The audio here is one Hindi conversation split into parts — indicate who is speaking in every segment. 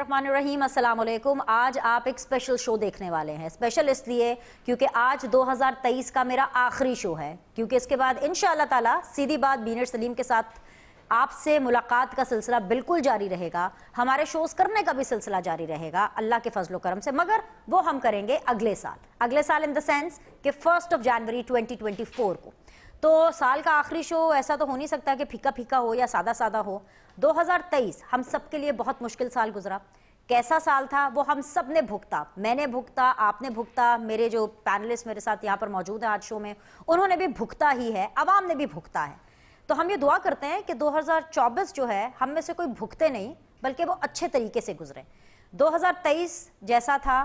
Speaker 1: बिस्मिल्लाहिर्रहमानिर्रहीम, अस्सलाम वालेकुम। आज आप एक स्पेशल शो देखने वाले हैं। स्पेशल इसलिए क्योंकि आज 2023 का मेरा आखिरी शो है, क्योंकि इसके बाद इंशाअल्लाह ताला सीधी बात बीनर सलीम के साथ आपसे मुलाकात का सिलसिला बिल्कुल जारी रहेगा। हमारे शोज करने का भी सिलसिला जारी रहेगा अल्लाह के फजल करम से, मगर वो हम करेंगे अगले साल इन द सेंस कि 1 जनवरी 2024 को। तो साल का आखिरी शो ऐसा तो हो नहीं सकता कि फीका फीका हो या सादा सादा हो। 2023 हम सब के लिए बहुत मुश्किल साल गुजरा। कैसा साल था वो हम सब ने भुगता, मैंने भुगता, आपने भुगता, मेरे जो पैनलिस्ट मेरे साथ यहाँ पर मौजूद हैं आज शो में उन्होंने भी भुगता ही है, आवाम ने भी भुगता है। तो हम ये दुआ करते हैं कि 2024 जो है हम में से कोई भुगते नहीं बल्कि वो अच्छे तरीके से गुजरे। 2023 जैसा था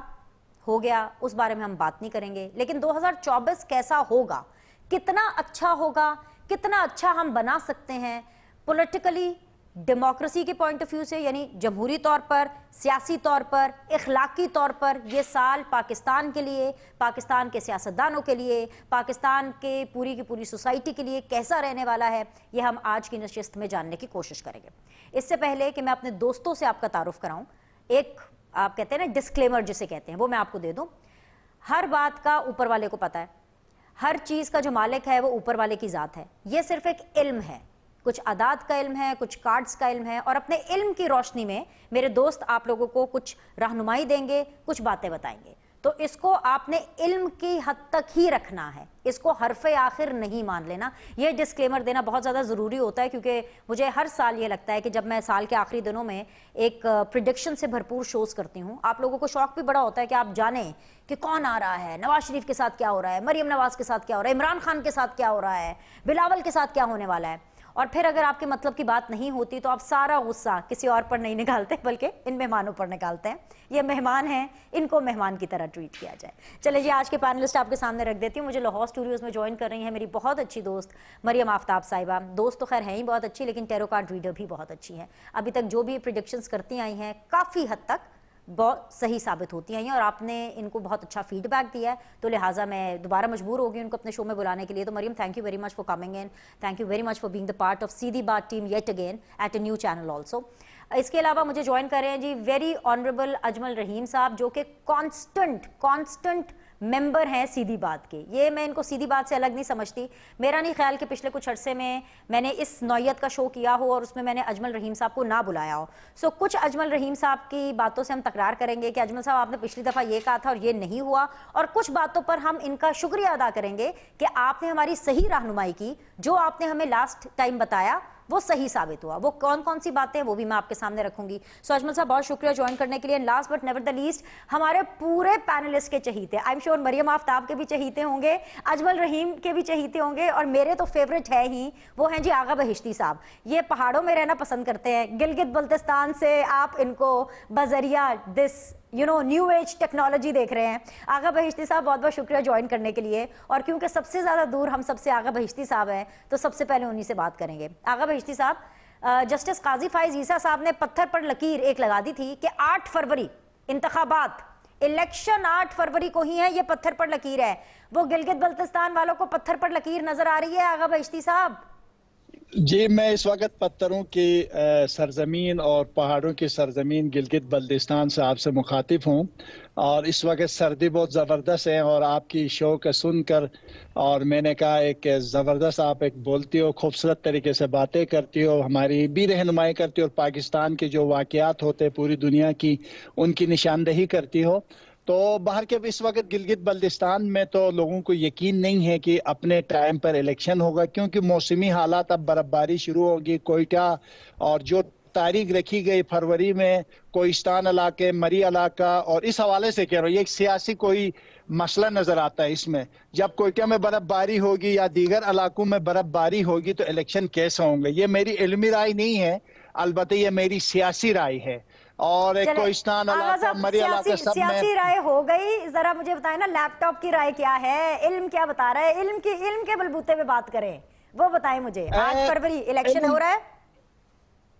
Speaker 1: हो गया, उस बारे में हम बात नहीं करेंगे, लेकिन 2024 कैसा होगा, कितना अच्छा होगा, कितना अच्छा हम बना सकते हैं पॉलिटिकली, डेमोक्रेसी के पॉइंट ऑफ व्यू से, यानी जमहूरी तौर पर, सियासी तौर पर, इखलाकी तौर पर, ये साल पाकिस्तान के लिए, पाकिस्तान के सियासतदानों के लिए, पाकिस्तान के पूरी की पूरी सोसाइटी के लिए कैसा रहने वाला है, ये हम आज की नशिस्त में जानने की कोशिश करेंगे। इससे पहले कि मैं अपने दोस्तों से आपका तारुफ कराऊं, एक आप कहते हैं ना डिस्क्लेमर जिसे कहते हैं, वो मैं आपको दे दूं। हर बात का ऊपर वाले को पता है, हर चीज़ का जो मालिक है वो ऊपर वाले की ज़ात है। ये सिर्फ एक इल्म है, कुछ अदाद का इल्म है, कुछ कार्ड्स का इल्म है, और अपने इल्म की रोशनी में मेरे दोस्त आप लोगों को कुछ रहनुमाई देंगे, कुछ बातें बताएंगे। तो इसको आपने इल्म की हद तक ही रखना है, इसको हरफे आखिर नहीं मान लेना। ये डिस्क्लेमर देना बहुत ज़्यादा ज़रूरी होता है, क्योंकि मुझे हर साल ये लगता है कि जब मैं साल के आखिरी दिनों में एक प्रिडिक्शन से भरपूर शोज़ करती हूँ, आप लोगों को शौक भी बड़ा होता है कि आप जानें कि कौन आ रहा है, नवाज शरीफ के साथ क्या हो रहा है, मरियम नवाज के साथ क्या हो रहा है, इमरान खान के साथ क्या हो रहा है, बिलावल के साथ क्या होने वाला है। और फिर अगर आपके मतलब की बात नहीं होती तो आप सारा गुस्सा किसी और पर नहीं निकालते बल्कि इन मेहमानों पर निकालते हैं। ये मेहमान हैं, इनको मेहमान की तरह ट्रीट किया जाए। चले जी, आज के पैनलिस्ट आपके सामने रख देती हूँ। मुझे लाहौर स्टूडियोज़ में ज्वाइन कर रही हैं मेरी बहुत अच्छी दोस्त मरियम आफ्ताब साहिबा। दोस्त तो खैर हैं ही बहुत अच्छी, लेकिन टैरो कार्ड रीडर भी बहुत अच्छी हैं। अभी तक जो भी प्रिडिक्शंस करती आई हैं काफ़ी हद तक बहुत सही साबित होती हैं, और आपने इनको बहुत अच्छा फीडबैक दिया है, तो लिहाजा मैं दोबारा मजबूर होगी उनको अपने शो में बुलाने के लिए। तो Maryam, thank you very much for coming in, thank you very much for being the part of Seedhi Baat team yet again at a new channel also. इसके अलावा मुझे ज्वाइन कर रहे हैं जी वेरी ऑनरेबल अजमल रहीम साहब, जो कि कॉन्स्टेंट मेंबर हैं सीधी बात के। ये मैं इनको सीधी बात से अलग नहीं समझती। मेरा नहीं ख्याल कि पिछले कुछ अरसे में मैंने इस नौयत का शो किया हो और उसमें मैंने अजमल रहीम साहब को ना बुलाया हो। सो कुछ अजमल रहीम साहब की बातों से हम तकरार करेंगे कि अजमल साहब आपने पिछली दफ़ा ये कहा था और ये नहीं हुआ, और कुछ बातों पर हम इनका शुक्रिया अदा करेंगे कि आपने हमारी सही रहनुमाई की। जो आपने हमें लास्ट टाइम बताया वो सही साबित हुआ। वो कौन कौन सी बातें हैं वो भी मैं आपके सामने रखूंगी। सो अजमल साहब, बहुत शुक्रिया ज्वाइन करने के लिए। Last but never the least, हमारे पूरे पैनलिस्ट के चहीते, I am sure Maryam Aftab के भी चहीते होंगे, अजमल रहीम के भी चहीते होंगे, और मेरे तो फेवरेट है ही, वो हैं जी आगा बहिश्ती साहब। ये पहाड़ों में रहना पसंद करते हैं, गिलगित बल्तिस्तान से आप इनको बजरिया दिस न्यू एज टेक्नोलॉजी देख रहे हैं। आगा बहिश्ती साहब, बहुत बहुत शुक्रिया ज्वाइन करने के लिए। और क्योंकि सबसे ज़्यादा दूर हम सबसे आगा बहिश्ती साहब हैं, तो सबसे पहले उन्हीं से बात करेंगे। आगा बहिश्ती साहब, जस्टिस काजी फाइज ईसा साहब ने पत्थर पर लकीर एक लगा दी थी कि 8 फरवरी इंतखाबात, इलेक्शन 8 फरवरी को ही है, ये पत्थर पर लकीर है। वो गिलगित बल्तिस्तान वालों को पत्थर पर लकीर नजर आ रही है आगा बहिश्ती साहब?
Speaker 2: जी, मैं इस वक्त पत्थरों की सरजमीन और पहाड़ों की सरजमीन गिलगित बल्तिस्तान से आपसे मुखातिब हूँ, और इस वक्त सर्दी बहुत ज़बरदस्त है, और आपकी शो का सुनकर और मैंने कहा एक ज़बरदस्त आप एक बोलती हो, खूबसूरत तरीके से बातें करती हो, हमारी भी रहनुमाई करती हो, और पाकिस्तान के जो वाक़यात होते हैं पूरी दुनिया की उनकी निशानदेही करती हो। तो बाहर के इस वक्त गिलगित बल्तिस्तान में तो लोगों को यकीन नहीं है कि अपने टाइम पर इलेक्शन होगा, क्योंकि मौसमी हालात, अब बर्फबारी शुरू होगी। कोयटा और जो तारीख रखी गई फरवरी में, कोहिस्तान इलाके, मरी इलाका, और इस हवाले से कह रहा हूँ ये एक सियासी कोई मसला नजर आता है इसमें। जब कोयटा में बर्फबारी होगी या दीगर इलाकों में बर्फबारी होगी तो इलेक्शन कैसे होंगे। ये मेरी इल्मी राय नहीं है, अलबत्ते ये मेरी सियासी राय है। और एक कोहिस्तान इलाका, मरी इलाका, सब में
Speaker 1: सियासी राय हो गई। जरा मुझे बताएं ना, लैपटॉप की राय क्या है, इल्म क्या बता रहा है? इल्म के बलबूते पे बात करें, वो बताएं मुझे। 8 फरवरी इलेक्शन हो रहा है।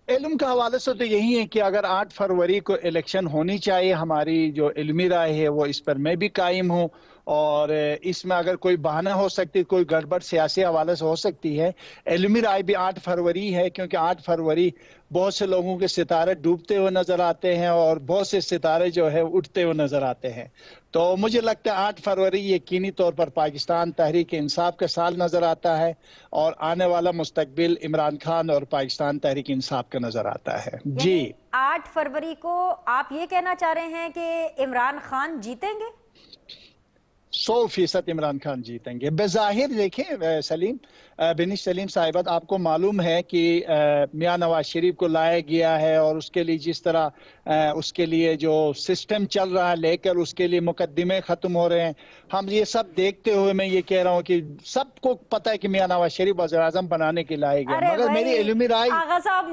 Speaker 2: इल्म के हवाले से तो यही है कि अगर 8 फरवरी को इलेक्शन होनी चाहिए, हमारी जो इल्मी राय है वो इस पर मैं भी कायम हूँ। और इसमें अगर कोई बहाना हो सकती, कोई गड़बड़ सियासी हवाले से हो सकती है। इल्मी राय भी 8 फरवरी है, क्योंकि 8 फरवरी बहुत से लोगों के सितारे डूबते हुए नजर आते हैं और बहुत से सितारे जो है उठते हुए नजर आते हैं। तो मुझे लगता है 8 फरवरी यकीनी तौर पर पाकिस्तान तहरीक इंसाफ का साल नजर आता है और आने वाला मुस्तकबिल इमरान खान और पाकिस्तान तहरीक इंसाफ का नजर आता है। जी,
Speaker 1: 8 फरवरी को आप ये कहना चाह रहे हैं कि इमरान खान जीतेंगे?
Speaker 2: 100% इमरान खान जीतेंगे बेजाहिर। देखिए सलीम, बिनिश सलीम साहिबत, आपको मालूम है कि मियां नवाज शरीफ को लाया गया है और उसके लिए जिस तरह उसके लिए जो सिस्टम चल रहा है लेकर उसके लिए मुकदमे खत्म हो रहे हैं, हम ये सब देखते हुए मैं ये कह रहा हूँ कि सबको पता है कि मियां नवाज शरीफ वज़ीर-ए-आज़म बनाने के लाए गए, मगर मेरी इल्मी राय,
Speaker 1: आगा साहब,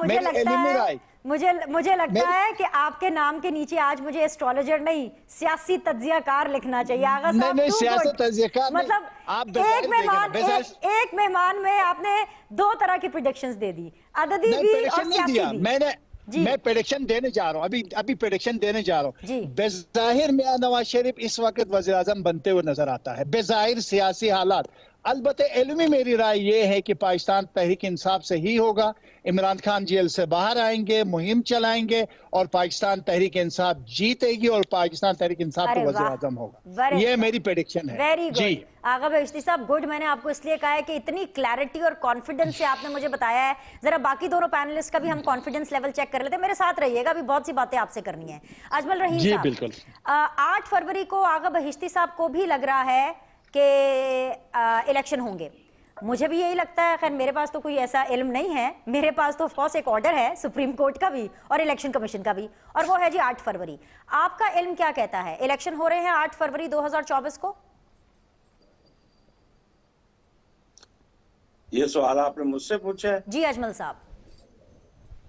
Speaker 1: मुझे लगता है कि आपके नाम के नीचे आज मुझे एस्ट्रोलॉजर नहीं, सियासी तज्जियाकार लिखना चाहिए। आगा साहब,
Speaker 2: नहीं सियासी तज्जियाकार
Speaker 1: मतलब
Speaker 2: आप
Speaker 1: एक मेहमान में आपने 2 तरह की प्रेडिक्शंस दे दी, अददी भी और सियासी भी।
Speaker 2: मैं प्रेडिक्शन देने जा रहा हूँ, अभी प्रेडिक्शन देने जा रहा हूँ। बेजाहिर मियां नवाज शरीफ इस वक्त वज़ीर-ए-आज़म बनते हुए नजर आता है, बेजाहिर सियासी हालात। अलबत्ते इल्मी मेरी राय ये है कि पाकिस्तान तहरीक इंसाफ से ही होगा। इमरान खान जेल से बाहर आएंगे, मुहिम चलाएंगे और पाकिस्तान तहरीक इंसाफ जीतेगी और पाकिस्तान तहरीक इंसाफ का वज़ीर-ए-आज़म होगा। ये मेरी प्रेडिक्शन है।
Speaker 1: वेरी गुड आगा बेहश्ती साहब, गुड। मैंने आपको इसलिए कहा है कि इतनी क्लैरिटी और कॉन्फिडेंस से आपने मुझे बताया है। जरा बाकी दोनों पैनलिस्ट का भी हम कॉन्फिडेंस लेवल चेक कर लेते हैं। मेरे साथ रहिएगा, अभी बहुत सी बातें आपसे करनी है। अजमल रहीम साहब,
Speaker 2: बिल्कुल
Speaker 1: 8 फरवरी को आगा बेहश्ती साहब को भी लग रहा है कि इलेक्शन होंगे। मुझे भी यही लगता है। खैर, मेरे पास तो कोई ऐसा इल्म नहीं है, मेरे पास तो ऑफकोर्स एक ऑर्डर है सुप्रीम कोर्ट का भी और इलेक्शन कमीशन का भी, और वो है जी 8 फरवरी। आपका इल्म क्या कहता है, इलेक्शन हो रहे हैं 8 फरवरी 2024 को?
Speaker 3: ये सवाल आपने मुझसे पूछा है?
Speaker 1: जी अजमल साहब।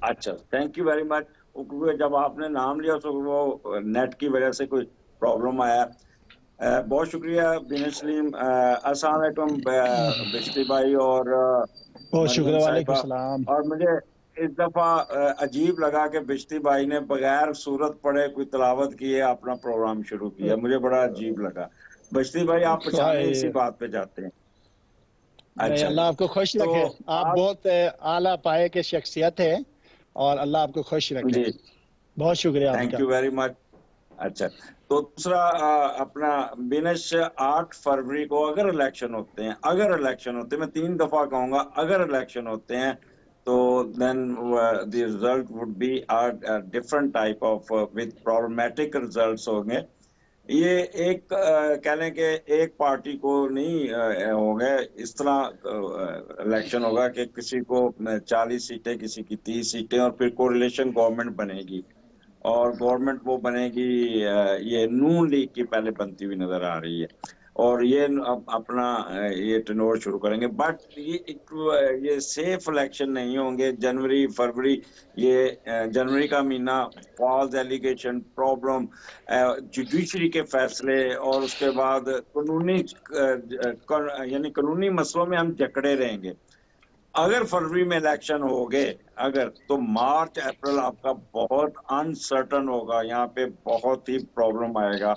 Speaker 3: अच्छा, थैंक यू वेरी मच। जब आपने नाम लिया तो वो नेट की वजह से कोई प्रॉब्लम आया। बहुत शुक्रिया बिनिश सलीम। अस्सलाम वालेकुम बिश्ती भाई और
Speaker 2: बहुत शुक्रिया। वालेकुम सलाम।
Speaker 3: और मुझे इस दफा अजीब लगा कि बिश्ती भाई ने बगैर सूरत पढ़े कोई तिलावत किए अपना प्रोग्राम शुरू किया, मुझे बड़ा अजीब लगा। बिश्ती भाई आप पहचाने इसी बात पे जाते हैं।
Speaker 2: अच्छा, अल्लाह आपको खुश रखे। आप बहुत आला पाए के शख्सियत है और अल्लाह आपको खुश रखे। बहुत शुक्रिया,
Speaker 3: थैंक यू वेरी मच। अच्छा, तो दूसरा अपना बिनिश, 8 फरवरी को अगर इलेक्शन होते हैं, मैं 3 दफा कहूंगा अगर इलेक्शन होते हैं तो then the result would be different type of with problematic results होंगे। ये एक कह लें कि एक पार्टी को नहीं होगा, इस तरह इलेक्शन होगा कि किसी को 40 सीटें, किसी की 30 सीटें, और फिर कोरिलेशन गवर्नमेंट बनेगी और गवर्नमेंट वो बनेगी, ये नून लीग की पहले बनती हुई नजर आ रही है और ये अपना ये टेनोर शुरू करेंगे। बट ये सेफ इलेक्शन नहीं होंगे। जनवरी फरवरी, ये जनवरी का महीना फॉल्स एलिगेशन प्रॉब्लम, जुडिशरी के फैसले और उसके बाद कानूनी मसलों में हम जकड़े रहेंगे। अगर फरवरी में इलेक्शन हो गए तो मार्च अप्रैल आपका बहुत अनसर्टन होगा। यहाँ पे बहुत ही प्रॉब्लम आएगा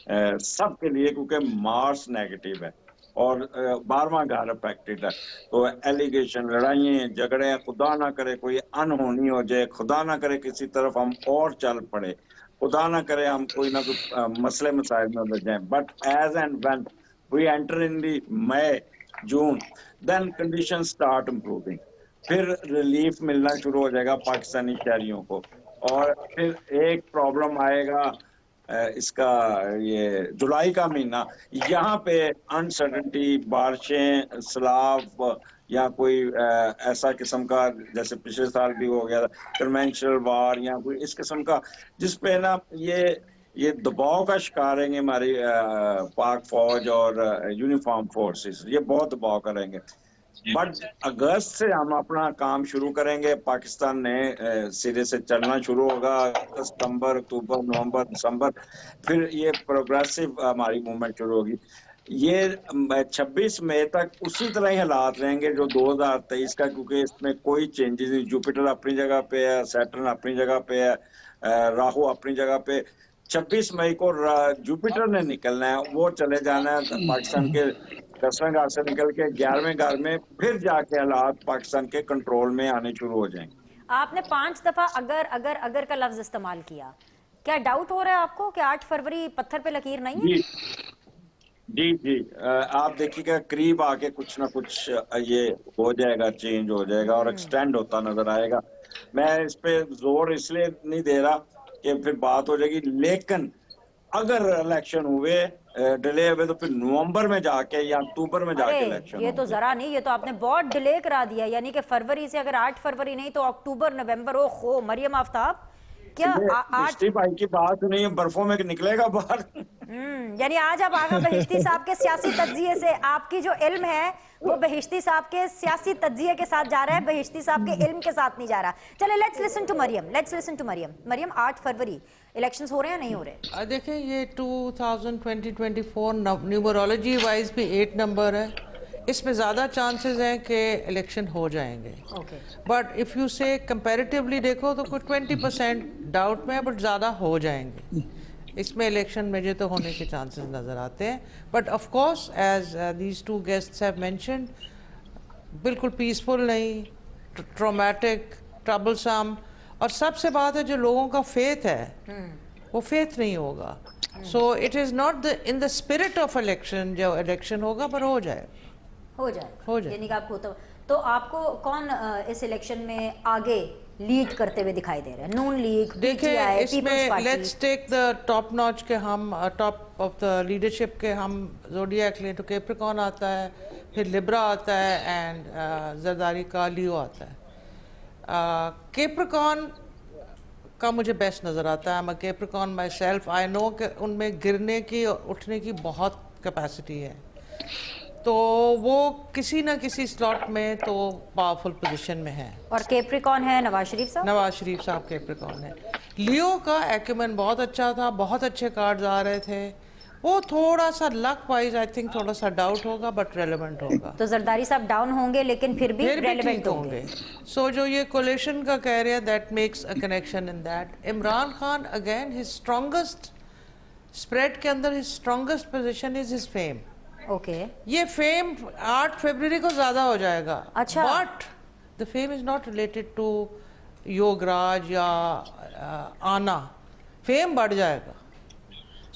Speaker 3: सबके लिए, क्योंकि मार्च नेगेटिव है और 12वां घर अफेक्टेड है। तो एलिगेशन, लड़ाइयाँ झगड़े, खुदा ना करे कोई अनहोनी हो जाए, खुदा ना करे किसी तरफ हम और चल पड़े, खुदा ना करे हम कोई ना कोई मसले मसाइल में उलझ जाए। But as and when we enter in the May June, then condition start improving, फिर रिलीफ मिलना शुरू हो जाएगा पाकिस्तानी शहरियों को। और फिर एक प्रॉब्लम आएगा इसका, ये जुलाई का महीना, यहाँ पे अनसर्टेनिटी, बारिशें, सैलाब या कोई ऐसा किस्म का, जैसे पिछले साल भी हो गया था कन्वेंशनल वार या कोई इस किस्म का, जिसपे ना ये दबाव का शिकार रहेंगे हमारी पाक फौज और यूनिफॉर्म फोर्सेस, ये बहुत दबाव करेंगे। बट अगस्त से हम अपना काम शुरू करेंगे, पाकिस्तान ने सिरे से चलना शुरू होगा। सितंबर, अक्टूबर, नवंबर, दिसंबर, फिर ये प्रोग्रेसिव हमारी मूवमेंट शुरू होगी। ये 26 मई तक उसी तरह ही हालात रहेंगे जो 2023 का, क्योंकि इसमें कोई चेंजेस नहीं। जुपिटर अपनी जगह पे है, सैटर्न अपनी जगह पे है, राहु अपनी जगह पे। 26 मई को जुपिटर ने निकलना है, वो चले जाना है पाकिस्तान के 10वें घर से निकल के 11वें घर में, फिर जाके हालात पाकिस्तान के कंट्रोल में आने शुरू हो जाएंगे।
Speaker 1: आपने 5 दफा अगर का लफ्ज इस्तेमाल किया, क्या डाउट हो रहा है आपको कि 8 फरवरी पत्थर पे लकीर नहीं है?
Speaker 3: जी आप देखिएगा करीब आके कुछ ना कुछ ये हो जाएगा, चेंज हो जाएगा और एक्सटेंड होता नजर आएगा। मैं इस पे जोर इसलिए नहीं दे रहा कि फिर बात हो जाएगी, लेकिन अगर इलेक्शन हुए डिले हुए तो फिर नवंबर में जाके या अक्टूबर में जाके इलेक्शन
Speaker 1: ये तो जरा नहीं, ये तो आपने बहुत डिले करा दिया। यानी कि फरवरी से अगर 8 फरवरी नहीं तो अक्टूबर नवंबर। ओ खो मरियम आफ्ताब, क्या
Speaker 3: मिस्टी भाई की बात नहीं, बर्फों में निकलेगा बाहर।
Speaker 1: यानी आज आप आगा बहिश्ती साहब के सियासी तज्जिए से, आपकी जो इल्म है वो बहिश्ती साहब के सियासी तज्जिए के साथ जा रहा है, बहिश्ती साहब के इल्म के साथ नहीं जा रहा। चले let's listen to Maryam. Maryam, 8 फरवरी इलेक्शंस हो रहे हैं नहीं हो रहे?
Speaker 4: देखिए ये 2020-24 न्यूमरोलॉजी वाइज भी 8 नंबर है, इसमें ज़्यादा चांसेस हैं कि इलेक्शन हो जाएंगे। बट इफ़ यू से कंपैरेटिवली देखो तो कुछ 20% डाउट में है, बट ज़्यादा हो जाएंगे। इसमें इलेक्शन मुझे तो होने के चांसेस नज़र आते हैं। But of course as these 2 guests have mentioned, बिल्कुल पीसफुल नहीं, ट्रॉमेटिक, ट्रबलसम, और सबसे बात है जो लोगों का फेथ है वो फेथ नहीं होगा। So it is not in the spirit of election जो इलेक्शन होगा, पर हो जाए।
Speaker 1: यानी कि आपको तो आपको कौन इस इलेक्शन में आगे लीड करते हुए दिखाई दे रहे हैं? नून लीग,
Speaker 4: देखिए इसमें let's take the top notch के, हम टॉप ऑफ द लीडरशिप के हम ज़ोडिएक लें तो कैप्रिकॉर्न आता है, फिर लिब्रा आता है एंड जरदारी का लियो आता है। कैप्रिकॉर्न का मुझे बेस्ट नज़र आता है। मैं Capricorn my self, I know कि उनमें गिरने की और उठने की बहुत कैपेसिटी है, तो वो किसी ना किसी स्लॉट में तो पावरफुल पोजीशन में है।
Speaker 1: और कैप्रिकॉर्न है नवाज शरीफ साहब कैप्रिकॉर्न है। लियो का एक्यूमेन बहुत अच्छा था, बहुत अच्छे कार्ड्स आ रहे थे। वो थोड़ा सा लक वाइज आई थिंक थोड़ा सा डाउट होगा, बट रेलेवेंट होगा। तो जरदारी साहब डाउन होंगे लेकिन फिर भी रेलेवेंट होंगे।
Speaker 4: सो जो ये कोलिशन का कह रहे हैं, that makes a connection in that. Imran Khan again his strongest spread के अंदर his strongest position is his fame. ये फेम 8 फरवरी को ज्यादा हो जाएगा।
Speaker 1: अच्छा।
Speaker 4: But the fame is not related to Yograj या आना, फेम बढ़ जाएगा।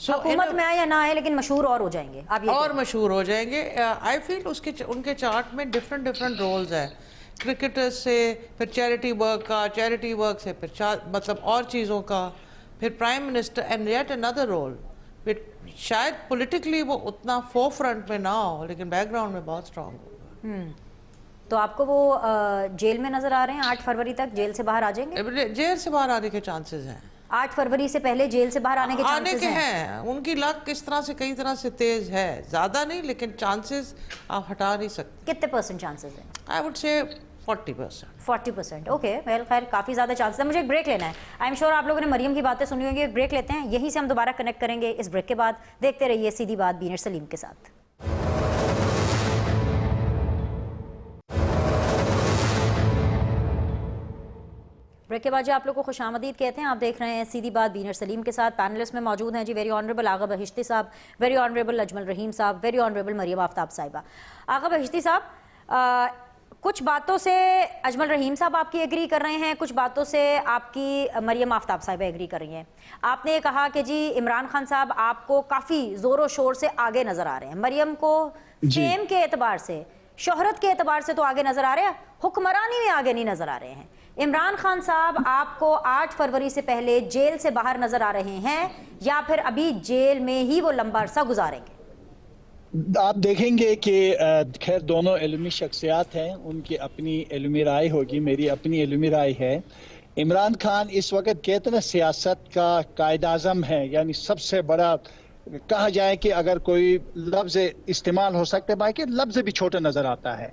Speaker 1: हुकूमत में आए या ना आए लेकिन मशहूर और हो जाएंगे आप, ये
Speaker 4: और मशहूर हो जाएंगे। आई फील उनके चार्ट में डिफरेंट रोल्स हैं, क्रिकेटर्स से फिर चैरिटी वर्क से फिर मतलब और चीज़ों का, फिर prime minister and yet another role. शायद पॉलिटिकली वो उतना फोर फ्रंट में ना हो, लेकिन बैकग्राउंड में बहुत स्ट्रांग होगा।
Speaker 1: तो आपको वो जेल में नजर आ रहे हैं? 8 फरवरी तक जेल से बाहर आ जाएंगे?
Speaker 4: जेल से बाहर आने के चांसेस हैं।
Speaker 1: 8 फरवरी से पहले जेल से बाहर आने के चांसेस
Speaker 4: हैं। उनकी लक किस तरह से कई तरह से तेज है, ज्यादा नहीं लेकिन चांसेस आप हटा नहीं सकते।
Speaker 1: कितने परसेंट चांसेस हैं?
Speaker 4: I would say 40%।
Speaker 1: Okay, well खैर काफ़ी ज़्यादा चांसेस है। मुझे एक ब्रेक लेना है। आई एम श्योर आप लोगों ने मरियम की बातें सुनी होंगी। एक ब्रेक लेते हैं, यहीं से हम दोबारा कनेक्ट करेंगे। इस ब्रेक के बाद देखते रहिए सीधी बात बीनर सलीम के साथ। ब्रेक के बाद जो आप लोग को खुशामदीद कहते हैं। आप देख रहे हैं सीधी बात बीनर सलीम के साथ। पैनलिस्ट में मौजूद हैं जी वेरी ऑनरेबल आगा बहिश्ती साहब, वेरी ऑनरेबल अजमल रहीम साहब, वेरी ऑनरेबल मरियम आफ्ताब साहिबा। आगा बहिश्ती साहब, कुछ बातों से अजमल रहीम साहब आपकी एग्री कर रहे हैं, कुछ बातों से आपकी मरियम आफ्ताब साहिबा एग्री कर रही हैं। आपने कहा कि जी इमरान खान साहब आपको काफ़ी ज़ोरों शोर से आगे नज़र आ रहे हैं, मरियम को फेम के एतबार से, शोहरत के एतबार से तो आगे नज़र आ रहे हैं, हुक्मरानी में आगे नहीं नज़र आ रहे हैं। इमरान खान साहब आपको 8 फरवरी से पहले जेल से बाहर नज़र आ रहे हैं या फिर अभी जेल में ही वो लंबा अरसा गुजारेंगे?
Speaker 2: आप देखेंगे कि खैर दोनों इल्मी शख्सियात हैं, उनकी अपनी इल्मी राय होगी, मेरी अपनी इल्मी राय है। इमरान खान इस वक्त कहते हैं सियासत का कायद आज़म है, यानी सबसे बड़ा कहा जाए कि अगर कोई लफ्ज़ इस्तेमाल हो सकते हैं, बाकी लफ्ज़ भी छोटा नज़र आता है।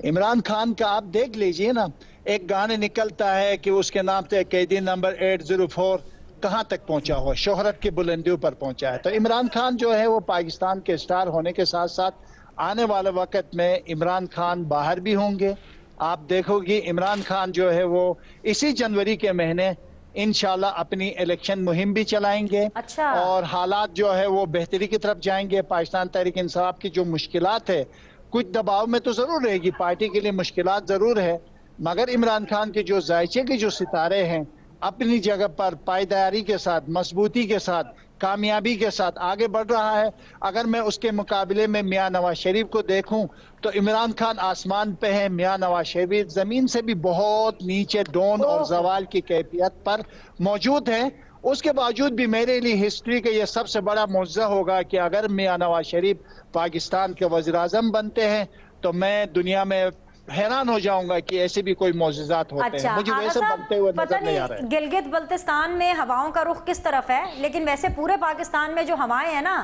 Speaker 2: इमरान खान का आप देख लीजिए ना, एक गाने निकलता है कि उसके नाम से कैदी नंबर 804 कहाँ तक पहुंचा हो, शोहरत की बुलंदियों पर पहुंचा है। तो इमरान खान जो है वो पाकिस्तान के स्टार होने के साथ साथ आने वाले वक्त में इमरान खान बाहर भी होंगे। आप देखोगे इमरान खान जो है वो इसी जनवरी के महीने इंशाल्लाह अपनी इलेक्शन मुहिम भी चलाएंगे।
Speaker 1: अच्छा।
Speaker 2: और हालात जो है वो बेहतरी की तरफ जाएंगे। पाकिस्तान तहरीक इंसाफ की जो मुश्किलात है, कुछ दबाव में तो जरूर रहेगी, पार्टी के लिए मुश्किलात जरूर है, मगर इमरान खान के जो जायचे के जो सितारे हैं अपनी जगह पर पायदारी के साथ, मजबूती के साथ, कामयाबी के साथ आगे बढ़ रहा है। अगर मैं उसके मुकाबले में मियां नवाज शरीफ को देखूं तो इमरान खान आसमान पे है, मियां नवाज शरीफ जमीन से भी बहुत नीचे डोन और जवाल की कैफियत पर मौजूद है। उसके बावजूद भी मेरे लिए हिस्ट्री का यह सबसे बड़ा मुआवजा होगा कि अगर मियां नवाज शरीफ पाकिस्तान के वज़ीर आज़म बनते हैं तो मैं दुनिया में हैरान हो जाऊंगा कि ऐसे भी कोई मौजूदात होते हैं। मुझे वैसे बनते हुए नजर नहीं आ रहा है।
Speaker 1: गिलगित बल्तिस्तान में हवाओं का रुख किस तरफ है, लेकिन वैसे पूरे पाकिस्तान में जो हवाएं हैं ना,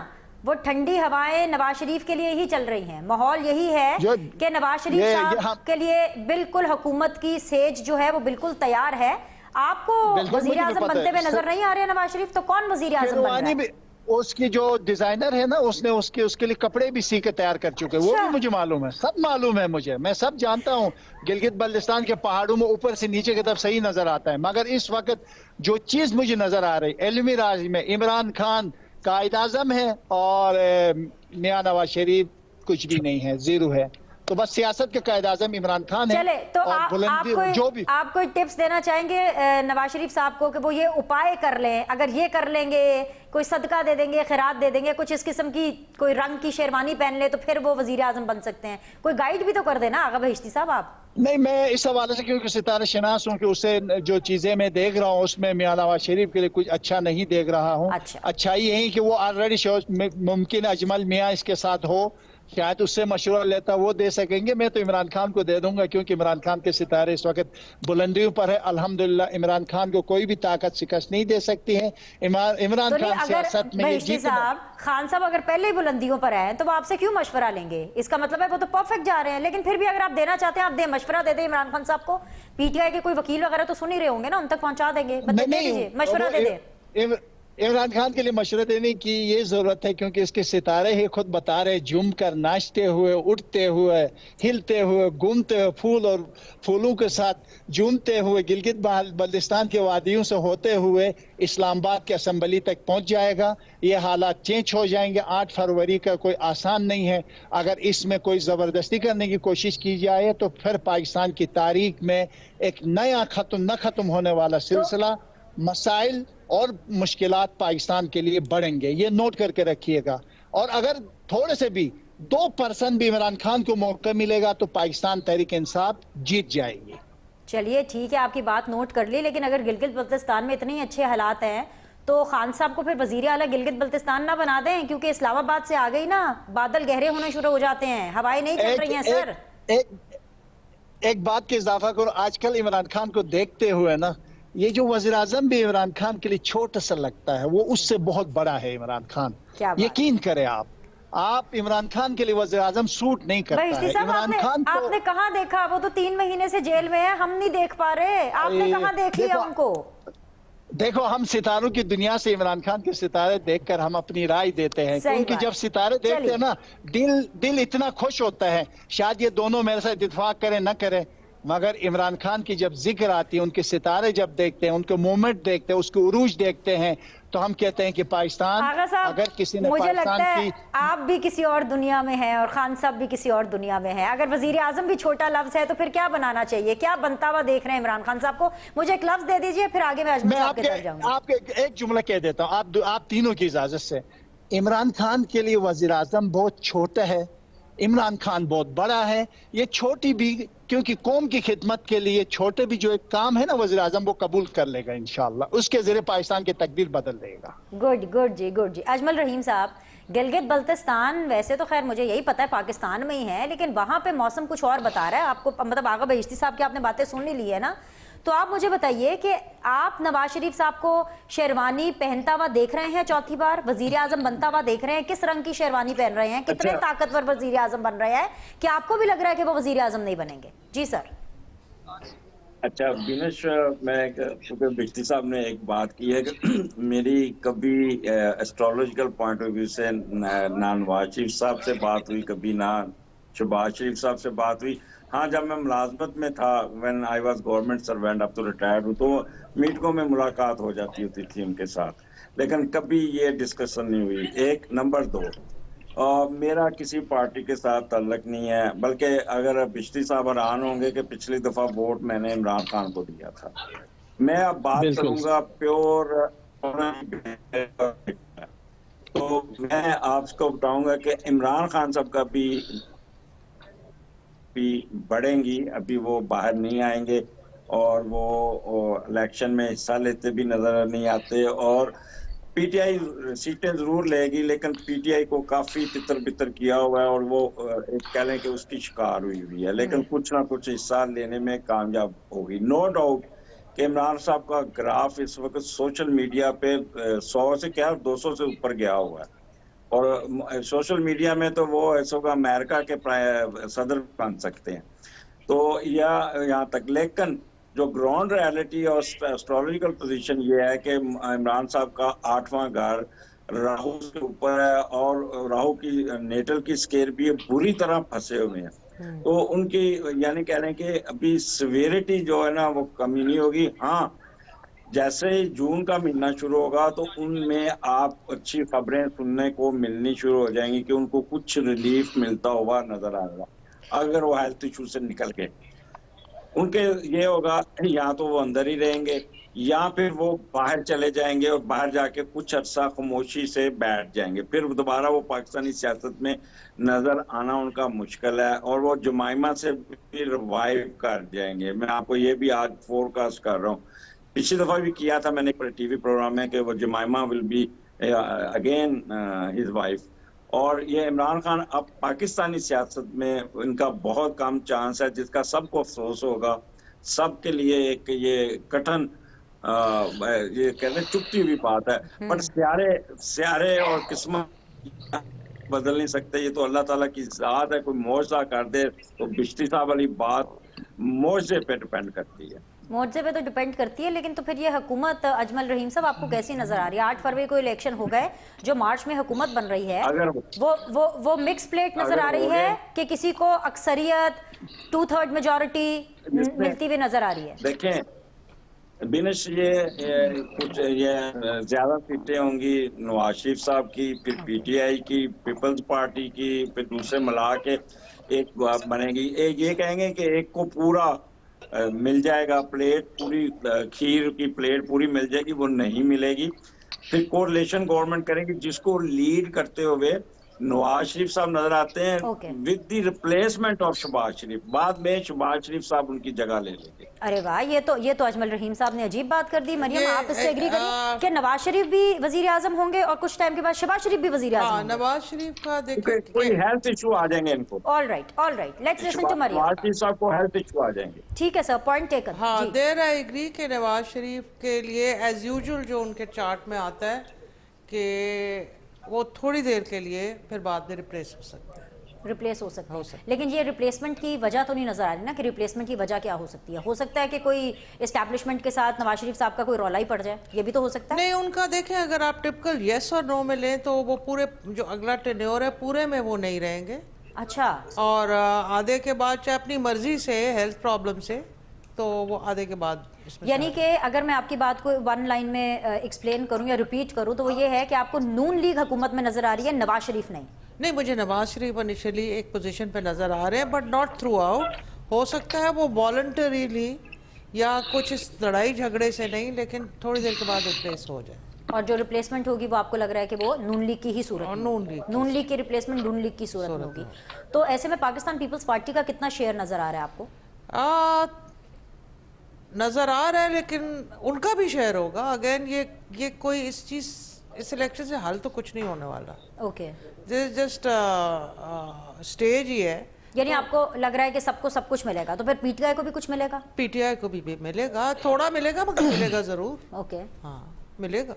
Speaker 1: वो ठंडी हवाएं नवाज शरीफ के लिए ही चल रही हैं। माहौल यही है कि नवाज शरीफ साहब के लिए बिल्कुल हुकूमत की सेज जो है वो बिल्कुल तैयार है। आपको वजीर आजम बनते हुए नजर नहीं आ रहे नवाज शरीफ, तो कौन वजीर आजम बन रहा है?
Speaker 2: उसकी जो डिजाइनर है ना, उसने उसके लिए कपड़े भी सी के तैयार कर चुके हैं। वो भी मुझे मालूम है, सब मालूम है मुझे, मैं सब जानता हूँ। गिलगित बल्तिस्तान के पहाड़ों में ऊपर से नीचे की तरफ सही नजर आता है, मगर इस वक्त जो चीज मुझे नजर आ रही इल्मी राज में इमरान खान कायद आजम है और मियां नवाज शरीफ कुछ भी नहीं है, जीरो है। तो बस सियासत के कायद आजम इमरान खान है।
Speaker 1: चले तो
Speaker 2: आप
Speaker 1: कोई टिप्स देना चाहेंगे नवाज शरीफ साहब को कि वो ये उपाय कर लें, अगर ये कर लेंगे, कोई सदका दे देंगे, खैरात दे देंगे, कुछ इस किस्म की कोई रंग की शेरवानी पहन ले तो फिर वो वजीर आजम बन सकते हैं? कोई गाइड भी तो कर देना आगा बहिश्ती साहब आप।
Speaker 2: नहीं, मैं इस हवाले से क्योंकि सितारे शनास हूँ कि उससे जो चीजें मैं देख रहा हूँ उसमें मियां नवाज शरीफ के लिए कुछ अच्छा नहीं देख रहा हूँ। अच्छाई यही कि वो ऑलरेडी मुमकिन अजमल मियां इसके साथ हो, शायद उससे मशवरा लेता वो दे सकेंगे। मैं तो इमरान खान को दे दूंगा क्योंकि इमरान खान के सितारे इस वक्त बुलंदियों पर है। अल्हम्दुलिल्लाह इमरान खान को कोई भी ताकत शिकस्त नहीं दे सकती है। इमरान
Speaker 1: तो
Speaker 2: खान सियासत में
Speaker 1: खान साहब अगर पहले ही बुलंदियों पर है तो वो आपसे क्यों मशवरा लेंगे? इसका मतलब है वो तो परफेक्ट जा रहे हैं, लेकिन फिर भी अगर आप देना चाहते हैं आप दे, मशवरा दे दे इमरान खान साहब को। पीटीआई के कोई वकील वगैरह तो सुन ही रहे होंगे ना, उन तक पहुंचा देंगे, दे दीजिए, मशवरा दे दे।
Speaker 2: इमरान खान के लिए मशवरा देने की ये जरूरत है क्योंकि इसके सितारे ही खुद बता रहे, झूम कर नाचते हुए, उठते हुए, हिलते हुए, घूमते हुए, फूल और फूलों के साथ झूमते हुए गिलगित बल्तिस्तान के वादियों से होते हुए इस्लामाबाद के असम्बली तक पहुंच जाएगा। ये हालात चेंज हो जाएंगे। 8 फरवरी का कोई आसान नहीं है। अगर इसमें कोई ज़बरदस्ती करने की कोशिश की जाए तो फिर पाकिस्तान की तारीख में एक नया न खत्म होने वाला सिलसिला, मसाइल और मुश्किलात पाकिस्तान के लिए बढ़ेंगे। ये नोट करके रखिएगा। और अगर थोड़े से भी 2% भी इमरान खान को मौका मिलेगा तो पाकिस्तान तहरीक इंसाफ जीत जाएगी।
Speaker 1: चलिए ठीक है, आपकी बात नोट कर ली, लेकिन अगर गिलगित बल्तिस्तान में इतने अच्छे हालात हैं तो खान साहब को फिर वजीर आला गिलगित बल्तिस्तान ना बना दें, क्योंकि इस्लामाबाद से आ गई ना, बादल गहरे होने शुरू हो जाते हैं, हवाएं नहीं चल रही हैं सर।
Speaker 2: एक बात के इजाफा करो, आजकल इमरान खान को देखते हुए ना, ये जो वज़ीर आज़म भी इमरान खान के लिए छोटा सा लगता है, वो उससे बहुत बड़ा है इमरान खान। यकीन करें आप इमरान खान के लिए वज़ीर आज़म सूट नहीं करता है। इमरान खान तो
Speaker 1: आपने कहाँ देखा? वो तो 3 महीने से जेल में है, हम नहीं देख पा रहे। आपने कहाँ देख लिया उनको?
Speaker 2: देखो, हम सितारों की दुनिया से इमरान खान के सितारे देखकर हम अपनी राय देते हैं, क्योंकि जब सितारे देखते हैं ना, दिल इतना खुश होता है। शायद ये दोनों मेरे साथ इत्तेफाक करें न करें, मगर इमरान खान की जब जिक्र आती है, उनके सितारे जब देखते हैं, उनके मूवमेंट देखते हैं, उसके उरूज देखते हैं, तो हम कहते हैं कि पाकिस्तान, अगर किसी ने
Speaker 1: मुझे लगता है आप भी किसी और दुनिया में हैं और खान साहब भी किसी और दुनिया में है। अगर वजीर आजम भी छोटा लफ्ज है तो फिर क्या बनाना चाहिए? क्या बनता हुआ देख रहे हैं इमरान खान साहब को? मुझे एक लफ्ज दे दीजिए, फिर आगे मैं
Speaker 2: आपके एक जुमला कह देता हूँ, आप तीनों की इजाजत से। इमरान खान के लिए वजीर आजम बहुत छोटा है, इमरान खान बहुत बड़ा है। ये छोटी भी, क्योंकि कौम की खिदमत के लिए छोटे भी जो एक काम है ना वज़ीर आज़म, वो कबूल कर लेगा इंशाअल्लाह। उसके ज़रिए पाकिस्तान की तकदीर बदल देगा।
Speaker 1: गुड जी। अजमल रहीम साहब, गिलगित बल्तिस्तान वैसे तो खैर मुझे यही पता है पाकिस्तान में ही है, लेकिन वहाँ पे मौसम कुछ और बता रहा है आपको। मतलब आगा बहिश्ती साहब की आपने बातें सुन ही ली है ना, तो आप मुझे बताइए कि आप नवाज शरीफ साहब को शेरवानी पहनता हुआ देख रहे हैं, चौथी बार वजीर आजम बनता हुआ देख रहे हैं। किस रंग की शेरवानी पहन रहे हैं? कितने ताकतवर वजीर आजम बन रहे हैं? क्या आपको भी लग रहा है कि वो वजीर आजम नहीं बनेंगे? जी सर।
Speaker 3: अच्छा बिनेश, मैं क्योंकि बिश्ती साहब ने एक बात की है कि मेरी कभी एस्ट्रोलॉजिकल पॉइंट ऑफ व्यू से ना नवाज शरीफ साहब से बात हुई, कभी ना शहबाज शरीफ साहब से बात हुई। हाँ, जब मैं मुलाजमत में था, when I was government servant, अब तो रिटायर्ड हूँ, तो मीटिंगों में मुलाकात हो जाती होती थी उनके साथ, लेकिन कभी ये डिस्कशन नहीं हुई। एक नंबर 2, मेरा किसी पार्टी के साथ ताल्लुक नहीं है, बल्कि अगर बिश्ती साहब हैरान होंगे कि पिछली दफा वोट मैंने इमरान खान को दिया था। मैं अब बात करूंगा प्योर, तो मैं आपको बताऊंगा कि इमरान खान साहब का भी बढ़ेंगी, अभी वो बाहर नहीं आएंगे और वो इलेक्शन में हिस्सा लेते भी नजर नहीं आते, और पीटीआई सीटें जरूर लेगी, लेकिन पीटीआई को काफी तितर बितर किया हुआ है और वो एक कह लें कि उसकी शिकार हुई है, लेकिन कुछ ना कुछ हिस्सा लेने में कामयाब होगी। नो डाउट कि इमरान साहब का ग्राफ इस वक्त सोशल मीडिया पे 100 से क्या 200 से ऊपर गया हुआ है, और सोशल मीडिया में तो वो ऐसा अमेरिका के सदर बन सकते हैं, तो यहाँ तक। लेकिन जो ग्राउंड रियलिटी और एस्ट्रोलॉजिकल पोजीशन ये है कि इमरान साहब का 8वां घर राहु के ऊपर है, और राहु की नेटल की स्केयर भी बुरी तरह फंसे हुए हैं, तो उनकी यानी कह रहे हैं कि अभी सिवियरिटी जो है ना वो कमी नहीं होगी। हाँ, जैसे ही जून का महीना शुरू होगा तो उनमें आप अच्छी खबरें सुनने को मिलनी शुरू हो जाएंगी कि उनको कुछ रिलीफ मिलता हुआ नजर आएगा, अगर वो हेल्थ इशू से निकल के। उनके ये होगा या तो वो अंदर ही रहेंगे या फिर वो बाहर चले जाएंगे और बाहर जाके कुछ अरसा खामोशी से बैठ जाएंगे, फिर दोबारा वो पाकिस्तानी सियासत में नजर आना उनका मुश्किल है, और वो जुमाइमा से भी रिवाइव कर जाएंगे। मैं आपको ये भी आज फोरकास्ट कर रहा हूँ, पिछली दफा भी किया था मैंने टीवी प्रोग्राम में कि वो Jemima will be again his wife, और ये इमरान खान अब पाकिस्तानी सियासत में इनका बहुत कम चांस है, जिसका सबको अफसोस होगा, सबके लिए एक ये कठिन ये कहते हैं चुपती हुई बात है, पर सियारे और किस्मत बदल नहीं सकते, ये तो अल्लाह ताला की ज़ात है। कोई मौजज़ा कर दे तो बिश्ती साहब वाली बात मौजे पे डिपेंड करती है,
Speaker 1: मुआवजे पे तो डिपेंड करती है, लेकिन तो फिर ये हुकूमत अजमल रहीम साहब आपको कैसी नजर आ रही है? 8 फरवरी को इलेक्शन हो गए, जो मार्च में हुकूमत बन रही है,
Speaker 3: अगर
Speaker 1: वो मिक्स प्लेट नजर आ रही है कि किसी को अक्सरियत 2/3 मेजॉरिटी मिलती हुई नजर आ रही है?
Speaker 3: देखें बिनश, ये कुछ ये ज्यादा सीटें होंगी नवाज शरीफ साहब की, फिर पीटीआई की, पीपल्स पार्टी की, फिर दूसरे मिला के एक बनेगी। एक ये कहेंगे कि एक को पूरा मिल जाएगा, प्लेट पूरी, खीर की प्लेट पूरी मिल जाएगी, वो नहीं मिलेगी। फिर कोalition गवर्नमेंट करेंगी जिसको लीड करते हुए नवाज शरीफ साहब नजर आते हैं with the replacement of Shahbaz Sharif. बाद में शहबाज शरीफ साहब उनकी जगह ले लेंगे।
Speaker 1: अरे वाह, ये तो अजमल रहीम साहब ने अजीब बात कर दी। मरियम, आप इससे एग्री करिए कि नवाज शरीफ भी वजीर आजम होंगे और कुछ टाइम के बाद शहबाज शरीफ भी वजीर आजम होंगे?
Speaker 4: नवाज शरीफ का देखिए
Speaker 3: कोई हेल्थ इशू आ जाएंगे इनको।
Speaker 1: All right, let's listen to Maryam.
Speaker 3: Nawaz Sharif साहब को हेल्थ इशू आ जाएंगे।
Speaker 1: ठीक है सर, पॉइंट टेकन।
Speaker 4: हाँ, देयर आई एग्री कि नवाज शरीफ के लिए एज यूजुअल जो उनके चार्ट में आता है कि वो थोड़ी देर के लिए फिर बाद में रिप्लेस हो सकते हैं,
Speaker 1: रिप्लेस हो सकते हैं। लेकिन ये रिप्लेसमेंट की वजह तो नहीं नजर आ रही ना कि रिप्लेसमेंट की वजह क्या हो सकती है? हो सकता है कि कोई एस्टैब्लिशमेंट के साथ नवाज शरीफ साहब का कोई रौला ही पड़ जाए, ये भी तो हो सकता है।
Speaker 4: नहीं, उनका देखें, अगर आप टिपिकल येस और नो में लें तो वो पूरे जो अगला टेन्योर है पूरे में वो नहीं रहेंगे।
Speaker 1: अच्छा,
Speaker 4: और आधे के बाद चाहे अपनी मर्जी से हेल्थ प्रॉब्लम से, तो वो आधे के बाद
Speaker 1: यानी कि अगर मैं आपकी बात को वन लाइन में एक्सप्लेन करूं या रिपीट करूं तो वो ये है कि आपको नून लीग हुकूमत में नजर आ रही है, नवाज शरीफ नहीं।
Speaker 4: मुझे नवाज शरीफ इनिशियली एक पोजीशन पे नजर आ रहे हैं, बट नॉट थ्रू आउट। हो सकता है वो वॉलंटरीली या कुछ इस लड़ाई झगड़े से नहीं, लेकिन थोड़ी देर के बाद रिप्लेस हो जाए। और
Speaker 1: जो रिप्लेसमेंट होगी वो आपको लग रहा है कि वो नून लीग की ही सूरत में, नून लीग की रिप्लेसमेंट नून लीग की सूरत में होगी। तो ऐसे में पाकिस्तान पीपल्स पार्टी का कितना शेयर नजर आ रहा है आपको?
Speaker 4: नजर आ रहा है, लेकिन उनका भी शेयर होगा। अगेन ये कोई इस इलेक्शन से हल तो कुछ नहीं होने वाला।
Speaker 1: ओके,
Speaker 4: जस्ट स्टेज ही है।
Speaker 1: यानी आपको लग रहा है कि सबको सब कुछ मिलेगा, तो फिर पीटीआई को भी कुछ मिलेगा?
Speaker 4: पीटीआई को भी मिलेगा, थोड़ा मिलेगा, मगर मिलेगा जरूर।
Speaker 1: ओके,
Speaker 4: हाँ, मिलेगा।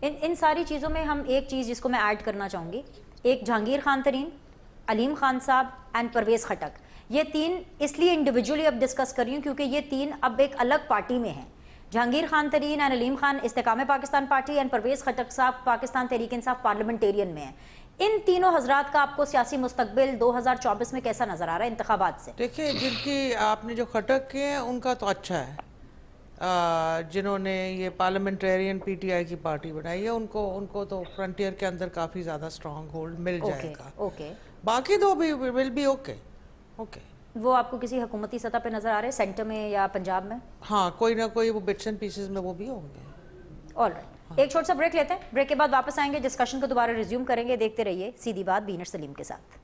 Speaker 1: इन सारी चीज़ों में हम एक चीज़ जिसको मैं ऐड करना चाहूँगी, एक जहांगीर खान तरीन, अलीम खान साहब एंड परवेज़ खटक, ये तीन इसलिए इंडिविजुअली अब डिस्कस कर रही हूँ क्योंकि ये तीन अब एक अलग पार्टी में हैं। Jahangir Khan Tareen and Aleem Khan Istehkam Pakistan Party and Pervez Khattak साहब पाकिस्तान तहरीक इंसाफ पार्लियामेंटेरियन में हैं। इन तीनों हजरात का आपको सियासी मुस्तकबिल 2024 में कैसा नजर आ रहा है इंतखाबात से?
Speaker 4: देखिए, जिनकी आपने जो खटक किए हैं उनका तो अच्छा है, जिन्होंने ये पार्लियामेंटेरियन पीटीआई की पार्टी बनाई है उनको तो फ्रंटियर के अंदर काफ़ी ज़्यादा स्ट्रॉन्ग होल्ड मिल जाएगा।
Speaker 1: ओके,
Speaker 4: बाकी तो भी विल बी ओके।
Speaker 1: वो आपको किसी हुकूमती सतह पे नजर आ रहे हैं, सेंटर में या पंजाब में?
Speaker 4: हाँ, कोई ना कोई वो बिट्स एंड पीसेस में वो भी होंगे।
Speaker 1: ऑलराइट, एक छोटा सा ब्रेक लेते हैं, ब्रेक के बाद वापस आएंगे, डिस्कशन को दोबारा रिज्यूम करेंगे। देखते रहिए सीधी बात बीनर सलीम के साथ।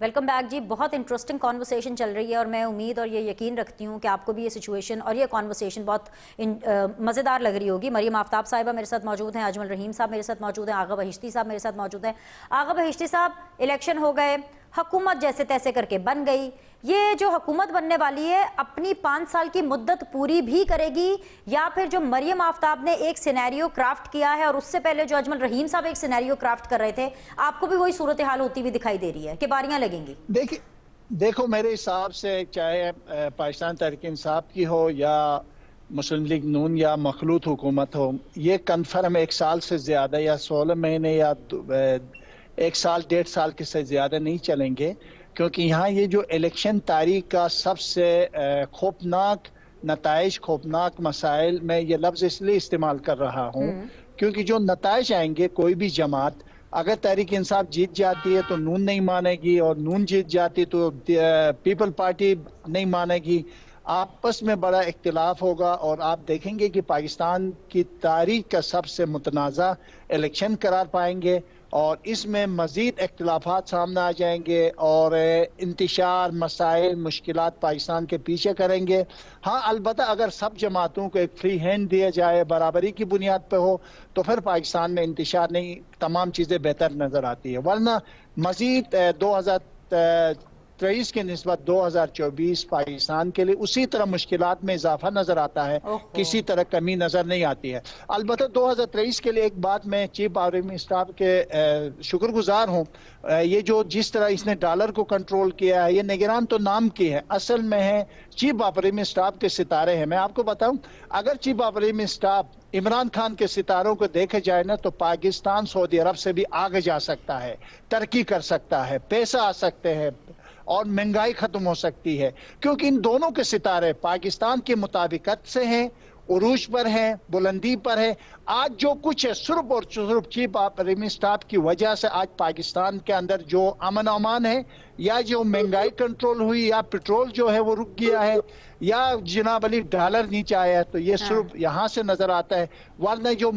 Speaker 1: वेलकम बैक जी। बहुत इंटरेस्टिंग कॉन्वर्सेशन चल रही है और मैं उम्मीद और ये यकीन रखती हूँ कि आपको भी ये सिचुएशन और ये कॉन्वर्सेशन बहुत मज़ेदार लग रही होगी। मरियम आफ्ताब साहिबा मेरे साथ मौजूद हैं, अजमल रहीम साहब मेरे साथ मौजूद हैं, आगा बहिश्ती साहब मेरे साथ मौजूद हैं। आगा बहिश्ती साहब, इलेक्शन हो गए, हुकूमत जैसे तैसे करके बन गई, ये जो हुकूमत बनने वाली है अपनी 5 साल की मुद्दत पूरी भी करेगी या फिर जो मरियम आफ्ताब ने एक सिनेरियो क्राफ्ट किया है और उससे पहले जो अजमल रहीम साहब एक सिनेरियो क्राफ्ट कर रहे थे, आपको भी वही सूरत हाल होती हुई दिखाई दे रही है कि बारियां लगेंगी?
Speaker 2: देखो मेरे हिसाब से चाहे पाकिस्तान तहरीक इंसाफ की हो या मुस्लिम लीग नून या मखलूत हुकूमत हो, ये कन्फर्म 1 साल से ज़्यादा या 16 महीने या 1 साल 1.5 साल के से ज़्यादा नहीं चलेंगे, क्योंकि यहाँ ये जो इलेक्शन तारीख का सबसे खौफनाक नताइज, खौफनाक मसाइल, मैं ये लफ्ज़ इसलिए इस्तेमाल कर रहा हूँ क्योंकि जो नताइज आएंगे, कोई भी जमात अगर तहरीक इंसाफ जीत जाती है तो नून नहीं मानेगी और नून जीत जाती तो पीपल पार्टी नहीं मानेगी, आपस में बड़ा इख्तिलाफ होगा और आप देखेंगे कि पाकिस्तान की तारीख का सबसे मुतनाज़ा इलेक्शन करार पाएंगे और इसमें मज़ीद इख्तिलाफात सामने आ जाएंगे और इंतशार, मसाइल, मुश्किलात पाकिस्तान के पीछे करेंगे। हाँ, अलबत्ता अगर सब जमातों को एक फ्री हैंड दिया जाए, बराबरी की बुनियाद पर हो, तो फिर पाकिस्तान में इंतशार नहीं, तमाम चीज़ें बेहतर नज़र आती है। वरना मज़ीद 2023 के निस्बत 2024 पाकिस्तान के लिए उसी तरह मुश्किलात में इजाफा नजर आता है, किसी तरह कमी नजर नहीं आती है। अलबत्ता 2023 के लिए एक बात मैं चीफ आर्मी स्टाफ के शुक्रगुजार हूँ, ये जो जिस तरह इसने डॉलर को कंट्रोल किया है, ये निगरान तो नाम की है, असल में है चीफ ऑपरेटिव स्टाफ के सितारे हैं। मैं आपको बताऊं, अगर chief operative staff Imran Khan के सितारों को देखे जाए ना, तो पाकिस्तान सऊदी अरब से भी आगे जा सकता है, तरक्की कर सकता है, पैसा आ सकते हैं और महंगाई खत्म हो सकती है, क्योंकि इन दोनों के सितारे पाकिस्तान की मुताबिकत से हैं, उरूज पर है, बुलंदी पर है। आज जो कुछ है सिर्फ और सिर्फ चीफ ऑपरेटिव स्टाफ की वजह से आज पाकिस्तान के अंदर जो अमन अमान है, या जो महंगाई कंट्रोल हुई, या पेट्रोल जो है वो रुक गया है, या जनाब अली डॉलर नीचे आया है, तो ये सिर्फ यहाँ से नजर आता है। वरना जो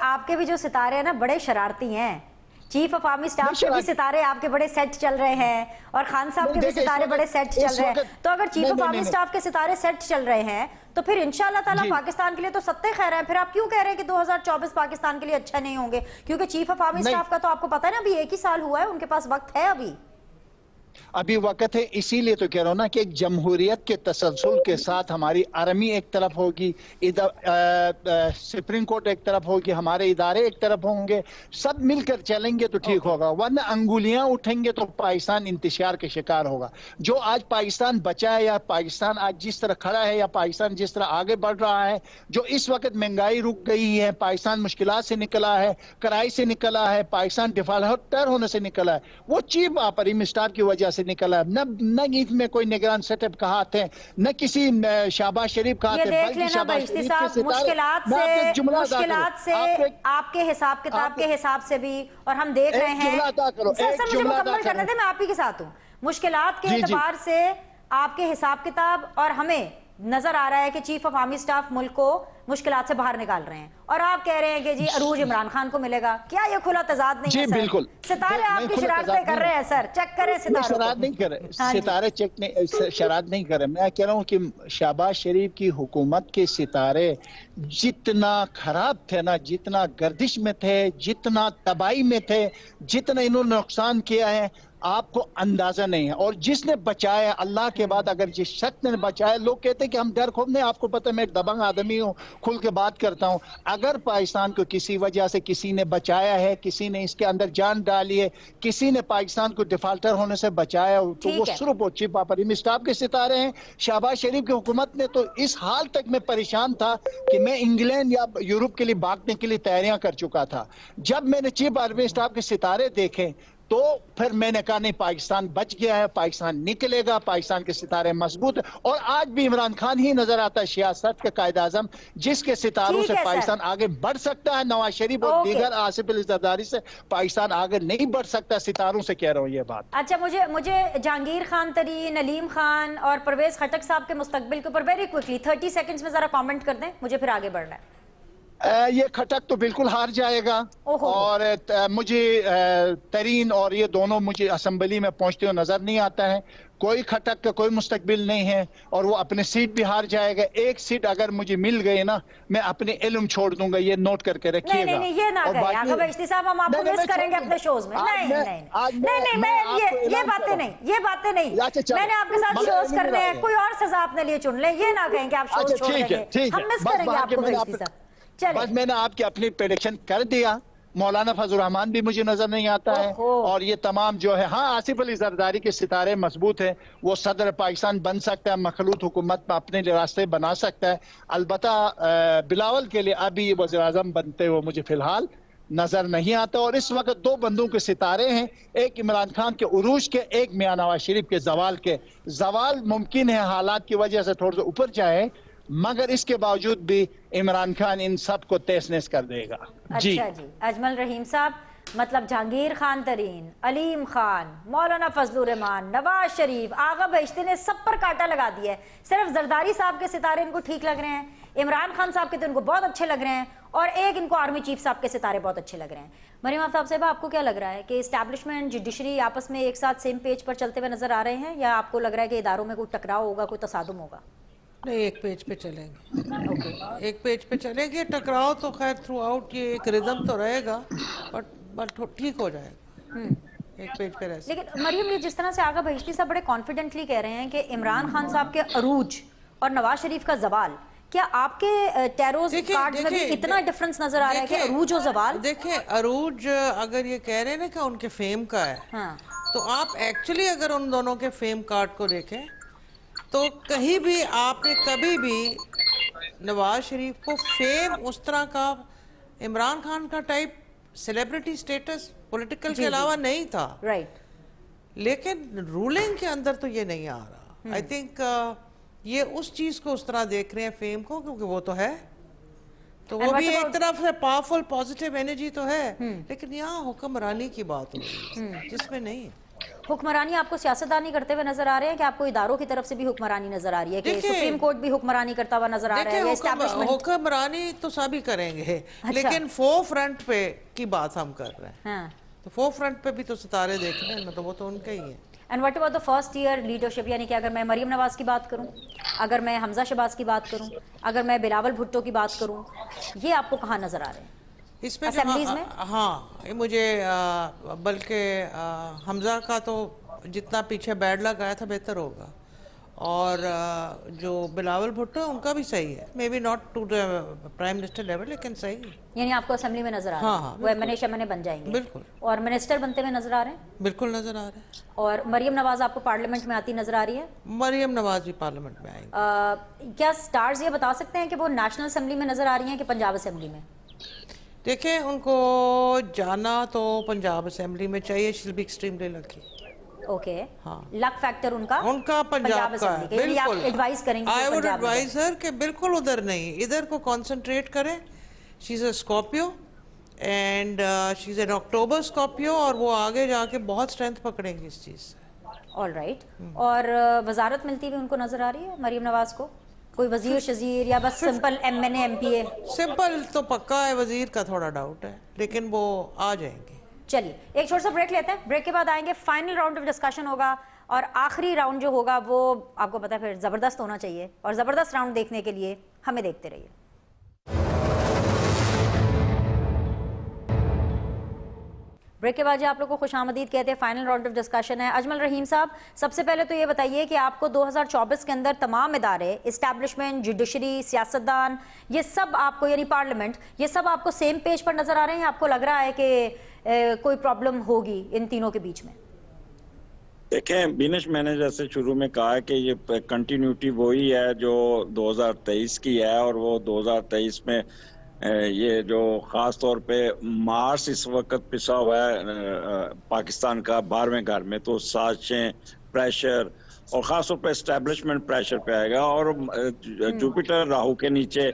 Speaker 1: आपके भी जो सितारे हैं ना, बड़े शरारती हैं। चीफ ऑफ आर्मी स्टाफ के भी सितारे आपके बड़े सेट चल रहे हैं और खान साहब के भी सितारे बड़े सेट चल रहे हैं। तो अगर चीफ ऑफ आर्मी स्टाफ के सितारे सेट चल रहे हैं तो फिर इंशाल्लाह ताला पाकिस्तान के लिए तो सत्ते खैर है। फिर आप क्यों कह रहे हैं कि 2024 पाकिस्तान के लिए अच्छा नहीं होंगे? क्योंकि चीफ ऑफ आर्मी स्टाफ का तो आपको पता है ना, अभी 1 ही साल हुआ है, उनके पास वक्त है, अभी
Speaker 2: वक्त है। इसीलिए तो कह रहा हूं ना कि एक जमहूरियत के तसलसल के साथ हमारी आर्मी एक तरफ होगी, इधर सुप्रीम कोर्ट एक तरफ होगी, हमारे इदारे एक तरफ होंगे, सब मिलकर चलेंगे तो ठीक होगा। वरना अंगुलियां उठेंगे तो पाकिस्तान इंतशार के शिकार होगा। जो आज पाकिस्तान बचा है, या पाकिस्तान आज जिस तरह खड़ा है, या पाकिस्तान जिस तरह आगे बढ़ रहा है, जो इस वक्त महंगाई रुक गई है, पाकिस्तान मुश्किलात से निकला है, कराई से निकला है, पाकिस्तान डिफाल्टर होने से निकला है, वो चीफ ऑपरेटिव स्टाफ की वजह से निकला है। न इसमें कोई निगरान सेटअप कहा थे, न किसी शहबाज शरीफ कहा थे,
Speaker 1: बल्कि शहबाज शरीफ के मुश्किलात से आपके हिसाब किताब के हिसाब से भी, और हम देख रहे हैं, मुझे मुकम्मल करने दें, मैं आप ही के साथ हूँ, मुश्किलात के एतबार से आपके हिसाब किताब और हमें नजर आ रहा है कि चीफ ऑफ आर्मी स्टाफ मुल्क को मुश्किलात से बाहर निकाल रहे हैं, और आप कह रहे हैं कि जी अरूज इमरान खान को मिलेगा। क्या ये खुला तजाद नहीं है सर? बिल्कुल, सितारे आपकी शरारतें कर रहे हैं सर, चेक करें सितारों को। शरारत नहीं करे, सितारे चेक नहीं, शरारत नहीं करे। मैं कह रहा हूँ कि शहबाज शरीफ की हुकूमत के सितारे जितना खराब थे ना, जितना गर्दिश में थे, जितना तबाही में थे, जितना इन्होंने नुकसान किया है,
Speaker 2: आपको अंदाजा नहीं है। और जिसने बचाया अल्लाह के बाद, अगर जिस शख्स ने बचाया, लोग कहते हैं कि हम डर खौफ नहीं, आपको पता है मैं एक दबंग आदमी हूँ, खुल के बात करता हूँ। अगर पाकिस्तान को किसी वजह से किसी ने बचाया है, किसी ने इसके अंदर जान डाली है, किसी ने पाकिस्तान को डिफाल्टर होने से बचाया, तो वो सिर्फ वो चिप प्रीमियर स्टाफ के सितारे हैं। शहबाज शरीफ की हुकूमत ने तो इस हाल तक मैं परेशान था कि मैं इंग्लैंड या यूरोप के लिए भागने के लिए तैयारियां कर चुका था। जब मैंने चीफ आर्मी स्टाफ के सितारे देखे तो फिर मैंने कहा नहीं, पाकिस्तान बच गया है, पाकिस्तान निकलेगा, पाकिस्तान के सितारे मजबूत है। और आज भी इमरान खान ही नजर आता है सियासत का कायद आजम, जिसके सितारों से पाकिस्तान आगे बढ़ सकता है। नवाज शरीफ और दीगर आसिफ अली जरदारी से पाकिस्तान आगे नहीं बढ़ सकता, सितारों से कह रहा हूँ ये बात।
Speaker 1: अच्छा, मुझे जहांगीर खान तरीन, अलीम खान और परवेज खटक साहब के मुस्तकबिल के ऊपर वेरी क्विकली 30 सेकंड्स में जरा कमेंट कर दें, मुझे फिर आगे बढ़ना है।
Speaker 2: ये खटक तो बिल्कुल हार जाएगा और मुझे तरीन और ये दोनों मुझे असेंबली में पहुंचते हुए नजर नहीं आता है। कोई खटक का कोई मुस्तकबिल नहीं है और वो अपने सीट भी हार जाएगा। एक सीट अगर मुझे मिल गई ना, मैं अपने इल्म छोड़ दूंगा, ये नोट करके रखिएगा।
Speaker 1: नहीं, ये ना करें आगा बेइज्जती साहब, हम आपको मिस करेंगे अपने शोज में। नहीं, मैं ये बातें नहीं, मैंने आपके साथ शोज करने हैं, कोई और सजा अपने लिए चुन ले, ये ना कहें कि आप शोज छोड़ देंगे, हम मिस करेंगे आपको बेइज्जती साहब।
Speaker 2: बस मैंने आपकी अपनी प्रेडिक्शन कर दिया। मौलाना फजल रहमान भी मुझे नजर नहीं आता है और ये तमाम जो है, हाँ आसिफ अली जरदारी के सितारे मजबूत है, वो सदर पाकिस्तान बन सकता है, मखलूत हुकूमत में अपने रास्ते बना सकता है। अलबत्ता बिलावल के लिए अभी वज़ीर आज़म बनते हुए मुझे फिलहाल नजर नहीं आता। और इस वक्त दो बंदों के सितारे हैं, एक इमरान खान के उरूज के, एक मियां नवाज शरीफ के जवाल के। जवाल मुमकिन है हालात की वजह से थोड़ा सा ऊपर जाए, मगर इसके बावजूद भी इमरान खान इन सब को तहस नहस कर देगा।
Speaker 1: अच्छा जी, अजमल रहीम साहब, मतलब जहांगीर खान तरीन, अलीम खान, मौलाना फजलुर रहमान, नवाज शरीफ, आगा बेइज्जती ने सब पर कांटा लगा दिया है। सिर्फ जरदारी साहब के सितारे इनको ठीक लग रहे हैं, इमरान खान साहब के तो इनको बहुत अच्छे लग रहे हैं, और एक इनको आर्मी चीफ साहब के सितारे बहुत अच्छे लग रहे हैं। मरीम आफ्ताब साहब, आपको क्या लग रहा है कि इस्टेब्लिशमेंट, जुडिशरी आपस में एक साथ सेम पेज पर चलते हुए नजर आ रहे हैं, या आपको लग रहा है कि इदारों में कोई टकराव होगा, कोई तसादुम होगा?
Speaker 4: नहीं, एक पेज पे चलेंगे। एक पेज पे चलेंगे। टकराव तो खैर थ्रू आउट ये एक रिदम तो रहेगा, बट ठीक हो जाएगा, एक पेज पे रह।
Speaker 1: लेकिन मरियम, ये जिस तरह से आगा बेइज्जती साहब बड़े कॉन्फिडेंटली कह रहे हैं कि इमरान खान साहब के अरूज और नवाज शरीफ का जवाल, क्या आपके टैरोज कार्ड्स में भी इतना डिफरेंस नजर आ रहा है कि अरूज और जवाल?
Speaker 4: देखिए, अरूज अगर ये कह रहे हैं ना कि उनके फेम का है, हाँ। तो आप एक्चुअली अगर उन दोनों के फेम कार्ड को देखें तो कहीं भी आपने कभी भी नवाज शरीफ को फेम उस तरह का, इमरान खान का टाइप सेलिब्रिटी स्टेटस पॉलिटिकल के अलावा नहीं था,
Speaker 1: राइट।
Speaker 4: लेकिन रूलिंग के अंदर तो ये नहीं आ रहा। आई थिंक ये उस चीज को उस तरह देख रहे हैं फेम को, क्योंकि वो तो है, तो वो भी एक तरफ से पावरफुल पॉजिटिव एनर्जी तो है, लेकिन यहाँ हुक्मरानी की बात हो रही है जिसमें नहीं है।
Speaker 1: हुक्मरानी आपको सियासतदानी करते हुए नजर आ रहे हैं कि आपको इदारों की तरफ से भी हुक्मरानी नजर आ रही है, कि सुप्रीम कोर्ट भी हुक्मरानी करता हुआ नजर आ रहा है?
Speaker 4: हुक्मरानी तो सभी करेंगे, लेकिन फोर फ्रंट पे की बात हम कर रहे हैं। हाँ। तो फोर फ्रंट पे भी तो सितारे देखने हैं, मतलब वो तो उनके ही है।
Speaker 1: And what about the first year leadership, यानी कि अगर मैं मरियम नवाज की बात करूं, अगर मैं हमजा शहबाज की बात करूं, अगर मैं बिलावल भुट्टो की बात करूं, ये आपको कहाँ नजर आ रहे हैं
Speaker 4: इसमें?
Speaker 1: असेंबलीज में?
Speaker 4: हाँ, मुझे बल्कि हमजा का तो जितना पीछे बैड लग आया था बेहतर होगा, और जो बिलावल भुट्टो उनका भी सही है, maybe not to the prime minister level, लेकिन सही है।
Speaker 1: यानी आपको असेंबली में नजर आ रहा है?
Speaker 4: हाँ,
Speaker 1: वो एमएनए बन जाएंगे?
Speaker 4: बिल्कुल।
Speaker 1: और मिनिस्टर बनते हुए नजर आ रहे हैं?
Speaker 4: बिल्कुल नजर आ रहे हैं।
Speaker 1: और मरियम नवाज आपको पार्लियामेंट में आती नजर आ रही है?
Speaker 4: मरियम नवाज भी पार्लियामेंट में आएंगी।
Speaker 1: क्या स्टार्स ये बता सकते हैं कि वो नेशनल असेंबली में नजर आ रही हैं कि पंजाब असेंबली में?
Speaker 4: देखिए, उनको जाना तो पंजाब असेंबली में चाहिए, she will be extremely lucky.
Speaker 1: Okay, हाँ। लक फैक्टर उनका
Speaker 4: पंजाब का है, बिल्कुल।
Speaker 1: एडवाइस करेंगे?
Speaker 4: आई वुड एडवाइस हर कि बिल्कुल उधर नहीं, इधर को कंसंट्रेट करें। She is a Scorpio and she is an October Scorpio, और वो आगे जाके बहुत स्ट्रेंथ पकड़ेंगी इस चीज से।
Speaker 1: All right. और वजारत मिलती हुई उनको नजर आ रही है मरियम नवाज को? कोई वजीर शजीर या बस सिंपल एमएनए एमपीए?
Speaker 4: सिंपल तो पक्का है, वजीर का थोड़ा डाउट है, लेकिन वो आ जाएंगे।
Speaker 1: चलिए एक छोटा सा ब्रेक लेते हैं, ब्रेक के बाद आएंगे, फाइनल राउंड ऑफ डिस्कशन होगा, और आखिरी राउंड जो होगा वो आपको पता है फिर जबरदस्त होना चाहिए, और जबरदस्त राउंड देखने के लिए हमें देखते रहिए। ब्रेक के बाद जो आप लोग को खुशामदीद कहते हैं, फाइनल राउंड ऑफ डिस्कशन है। अजमल रहीम साहब, सबसे पहले तो ये बताइए कि आपको 2024 के अंदर तमाम इदारे, इस्टेब्लिशमेंट, जुडिशरी, सियासतदान, ये सब आपको यानी पार्लियामेंट, ये सब आपको सेम पेज पर नजर आ रहे हैं? आपको लग रहा है कि कोई प्रॉब्लम होगी इन तीनों के बीच में?
Speaker 3: देखें बिनेश, मैंने जैसे शुरू में कहा कि ये कंटिन्यूटी वही है जो 2023 की है, और वो 2023 में ये जो खास तौर पे मार्च इस वक्त पिसा हुआ है पाकिस्तान का 12वें घर में, तो साजिशें, प्रेशर और खास तौर पे एस्टेब्लिशमेंट प्रेशर पे आएगा, और जुपिटर राहु के नीचे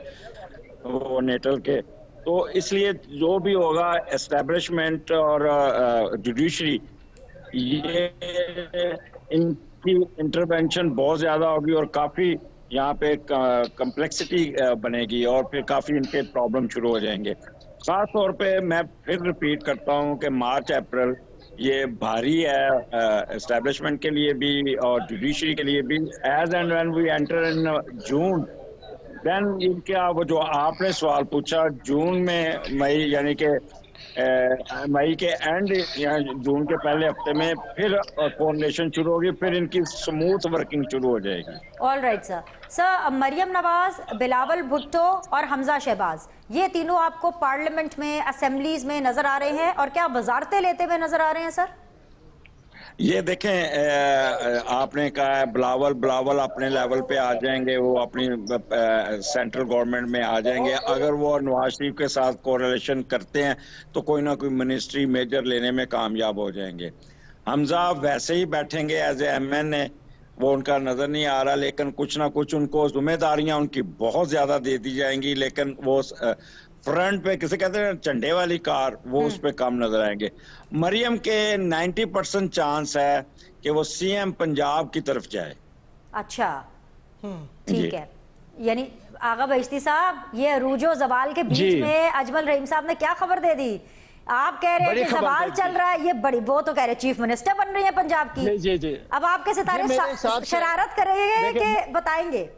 Speaker 3: वो नेटल के, तो इसलिए जो भी होगा एस्टेब्लिशमेंट और जुडिशरी, ये इनकी इंटरवेंशन बहुत ज्यादा होगी और काफी यहाँ पे कम्प्लेक्सिटी बनेगी, और फिर काफी इनके प्रॉब्लम शुरू हो जाएंगे। खास तौर पे मैं फिर रिपीट करता हूँ कि मार्च अप्रैल ये भारी है एस्टेब्लिशमेंट के लिए भी और जुडिशरी के लिए भी। As and when we enter in June, then इनके वो जो आपने सवाल पूछा, जून में मई यानी कि मई के एंड या जून के पहले हफ्ते में फिर कोऑर्डिनेशन शुरू होगी, फिर इनकी स्मूथ वर्किंग शुरू हो जाएगी।
Speaker 1: All right sir. Sir, Maryam Nawaz, Bilawal Bhutto और हमजा शहबाज, ये तीनों आपको पार्लियामेंट में, असेंबलीज में नजर आ रहे हैं, और क्या वजारतें लेते हुए नजर आ रहे हैं? सर
Speaker 3: ये देखें, आपने कहा है बिलावल अपने लेवल पे आ जाएंगे, वो अपनी सेंट्रल गवर्नमेंट में आ जाएंगे। अगर वो नवाज शरीफ के साथ कोरिलेशन करते हैं तो कोई ना कोई मिनिस्ट्री मेजर लेने में कामयाब हो जाएंगे। हमजा वैसे ही बैठेंगे एज ए MNA, वो उनका नजर नहीं आ रहा, लेकिन कुछ ना कुछ उनको जिम्मेदारियां उनकी बहुत ज्यादा दे दी जाएंगी, लेकिन वो फ्रंट पे किसे कहते हैं झंडे वाली कार, वो उस पे कम नजर आएंगे। मरियम के 90% चांस है कि वो CM पंजाब की तरफ जाए।
Speaker 1: अच्छा, ठीक है। यानी आगा बहिश्ती साहब, ये अरूजो जवाल के बीच में अजमल रहीम साहब ने क्या खबर दे दी? आप कह रहे हैं कि सवाल चल रहा है, ये बड़ी, वो तो कह रहे चीफ मिनिस्टर बन रही है पंजाब की।
Speaker 2: जी जी।
Speaker 1: अब आपके सितारे शरारत करेंगे कि बताएंगे?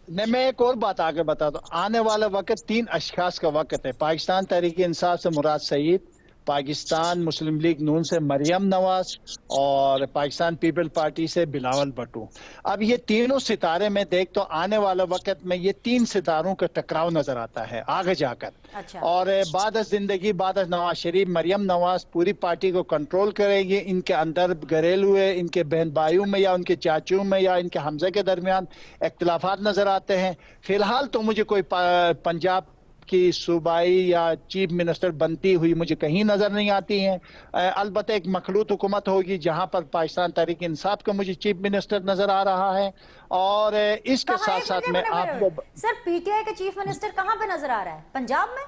Speaker 2: नहीं, मैं एक और बात आगे बता दूं। आने वाला वक्त 3 अशखास का वक्त है। पाकिस्तान तहरीक इंसाफ से मुराद सईद, पाकिस्तान मुस्लिम लीग नून से मरियम नवाज, और पाकिस्तान पीपल पार्टी से बिलावल भुट्टो। अब ये तीनों सितारे में देख तो आने वाला वक्त में ये 3 सितारों का टकराव नजर आता है आगे जाकर।
Speaker 1: अच्छा।
Speaker 2: और बाद जिंदगी, बाद नवाज शरीफ, मरियम नवाज पूरी पार्टी को कंट्रोल करेगी। इनके अंदर घरेलू है, इनके बहन भाइयों में या उनके चाचुओं में या इनके हमजे के दरमियान इख्तिलाफात नजर आते हैं। फिलहाल तो मुझे कोई पंजाब की सूबाई या चीफ मिनिस्टर बनती हुई मुझे कहीं नजर नहीं आती हैं। अलबत्ता एक मखलूत हुकूमत होगी जहां पर पाकिस्तान तहरीक इंसाफ का मुझे चीफ मिनिस्टर नजर आ रहा है। और इसके साथ साथ में आपको
Speaker 1: सर PTI का चीफ मिनिस्टर कहां पे नजर आ रहा है? पंजाब में?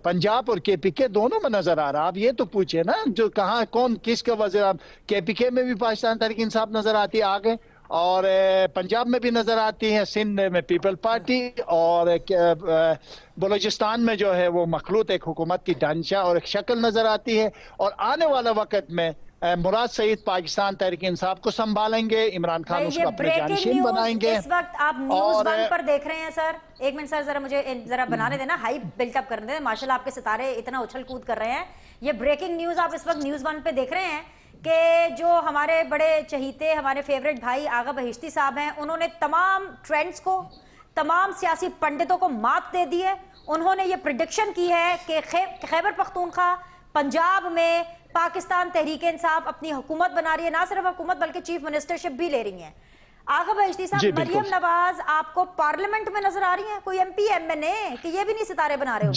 Speaker 2: पंजाब और KPK दोनों में नजर आ रहा है। आप ये तो पूछे ना, जो कहाँ कौन किसका वज़ीर। KPK में भी पाकिस्तान तहरीक इंसाफ नजर आती है आगे, और पंजाब में भी नजर आती है, सिंध में पीपल पार्टी, और बलूचिस्तान में जो है वो मखलूत एक हुकूमत की ढांचा और एक शक्ल नजर आती है। और आने वाला वक्त में मुराद सईद पाकिस्तान तहरीक इंसाफ को संभालेंगे, इमरान खान उसको अपने जानशीन बनाएंगे।
Speaker 1: इस वक्त आप न्यूज़ 1 पर देख रहे हैं। सर एक मिनट सर, जरा मुझे जरा बनाने देना, हाइप बिल्टअप करने देना। माशाल्लाह आपके सितारे इतना उछल कूद कर रहे हैं। ये ब्रेकिंग न्यूज आप इस वक्त न्यूज़ 1 पे देख रहे हैं कि जो हमारे बड़े चहीते, हमारे फेवरेट भाई आगा बहिश्ती साहब हैं, उन्होंने तमाम ट्रेंड्स को, तमाम सियासी पंडितों को मात दे दी है। उन्होंने ये प्रिडिक्शन की है कि खैबर पख्तूनख्वा, पंजाब में पाकिस्तान तहरीक इंसाफ अपनी हुकूमत बना रही है, ना सिर्फ हुकूमत बल्कि चीफ मिनिस्टरशिप भी ले रही है। आगा बहिश्ती साहब, मरियम नवाज आपको पार्लियामेंट में नजर आ रही है? कोई MP MNA कि ये भी नहीं सितारे बना रहे हो?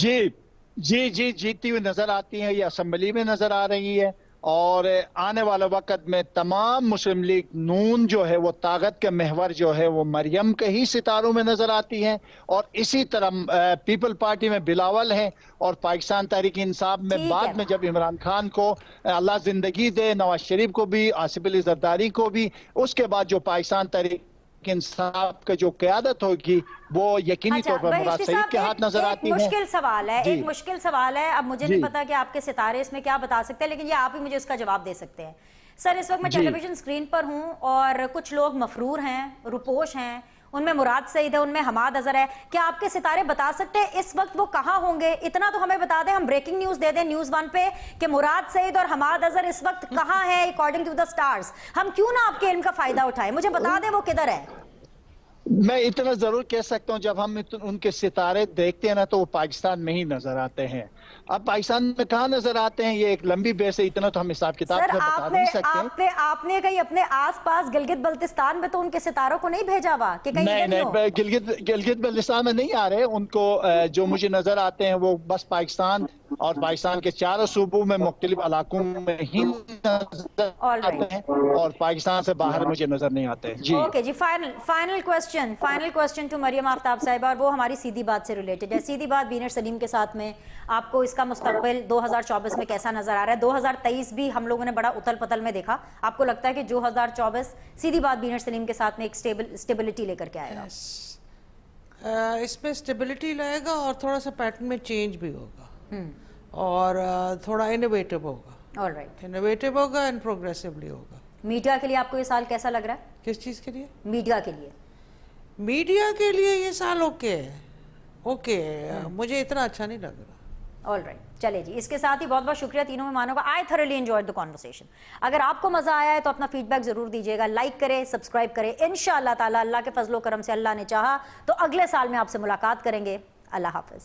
Speaker 2: जी जीतती हुई नजर आती है, ये असेंबली में नजर आ रही है। और आने वाले वक्त में तमाम मुस्लिम लीग नून जो है वो ताकत के महवर जो है वो मरियम के ही सितारों में नजर आती है। और इसी तरह पीपल पार्टी में बिलावल है, और पाकिस्तान तहरीक इंसाफ में बाद में जब इमरान खान को अल्लाह जिंदगी दे, नवाज शरीफ को भी, आसिफ अली जरदारी को भी, उसके बाद जो पाकिस्तान तहरीक इंसाफ का जो क़यादत होगी वो यकीनी तौर पर मुराद सईद के हाथ नजर आती है।
Speaker 1: मुश्किल सवाल है, एक मुश्किल सवाल है। अब मुझे नहीं पता कि आपके सितारे इसमें क्या बता सकते हैं, लेकिन ये आप ही मुझे इसका जवाब दे सकते हैं। सर इस वक्त मैं टेलीविजन स्क्रीन पर हूं और कुछ लोग मफरूर हैं, रुपोश हैं, उनमें मुराद सईद है, उनमें हमाद अजहर है। क्या आपके सितारे बता सकते हैं इस वक्त वो कहां होंगे? इतना तो हमें बता दें, हम ब्रेकिंग न्यूज दे दें न्यूज़ 1 पे कि मुराद सईद और हमाद अजहर इस वक्त कहां है अकॉर्डिंग टू द स्टार्स। हम क्यों ना आपके इल्म का फायदा उठाएं, मुझे बता दें वो किधर है।
Speaker 2: मैं इतना जरूर कह सकता हूं, जब हम उनके सितारे देखते हैं ना तो वो पाकिस्तान में ही नजर आते हैं। अब पाकिस्तान में कहाँ नजर आते हैं, ये एक लंबी बहस है, इतना तो हम हिसाब किताब
Speaker 1: सर
Speaker 2: से बता नहीं सकते।
Speaker 1: आपने कहीं अपने आसपास गिलगित बल्तिस्तान में तो उनके सितारों को नहीं भेजा हुआ कि कहीं इधर
Speaker 2: नहीं, गिलगित बल्तिस्तान में नहीं आ रहे उनको। जो मुझे नजर आते हैं वो बस पाकिस्तान और पाकिस्तान के चारों सूबों में मुख्तलिफ इलाकों में ही नजर आते हैं, और पाकिस्तान से बाहर मुझे नजर नहीं आते। जी
Speaker 1: ओके जी, final question to Maryam Aftab साहिबा, और वो हमारी सीधी बात से रिलेटेड है। सीधी बात, बीनर सलीम के साथ में आपको इसका मुस्तकबिल 2024 में कैसा नजर आ रहा है? 2023 भी हम लोगों ने बड़ा उथल पथल में देखा, आपको लगता है कि 2024 सीधी बात बीनर सलीम के साथ में एक स्टेबिलिटी लेकर के आएगा?
Speaker 4: इसमें स्टेबिलिटी लाएगा और थोड़ा सा पैटर्न में चेंज भी होगा, और थोड़ा इनोवेटिव होगा।
Speaker 1: ऑलराइट,
Speaker 4: इनोवेटिव होगा एंड प्रोग्रेसिवली होगा।
Speaker 1: मीडिया के लिए आपको ये साल कैसा लग रहा है?
Speaker 4: किस चीज़ के लिए?
Speaker 1: मीडिया के लिए।
Speaker 4: मीडिया के लिए ये साल ओके है, ओके मुझे इतना अच्छा नहीं लग रहा।
Speaker 1: ऑलराइट, चलिए जी, इसके साथ ही बहुत बहुत शुक्रिया तीनों मेहमानों का। I thoroughly enjoyed the conversation. अगर आपको मजा आया है तो अपना फीडबैक जरूर दीजिएगा, लाइक करें, सब्सक्राइब करें। इंशाअल्लाह ताला अल्लाह के फजलो करम से अल्लाह ने चाहा तो अगले साल में आपसे मुलाकात करेंगे। अल्लाह हाफिज।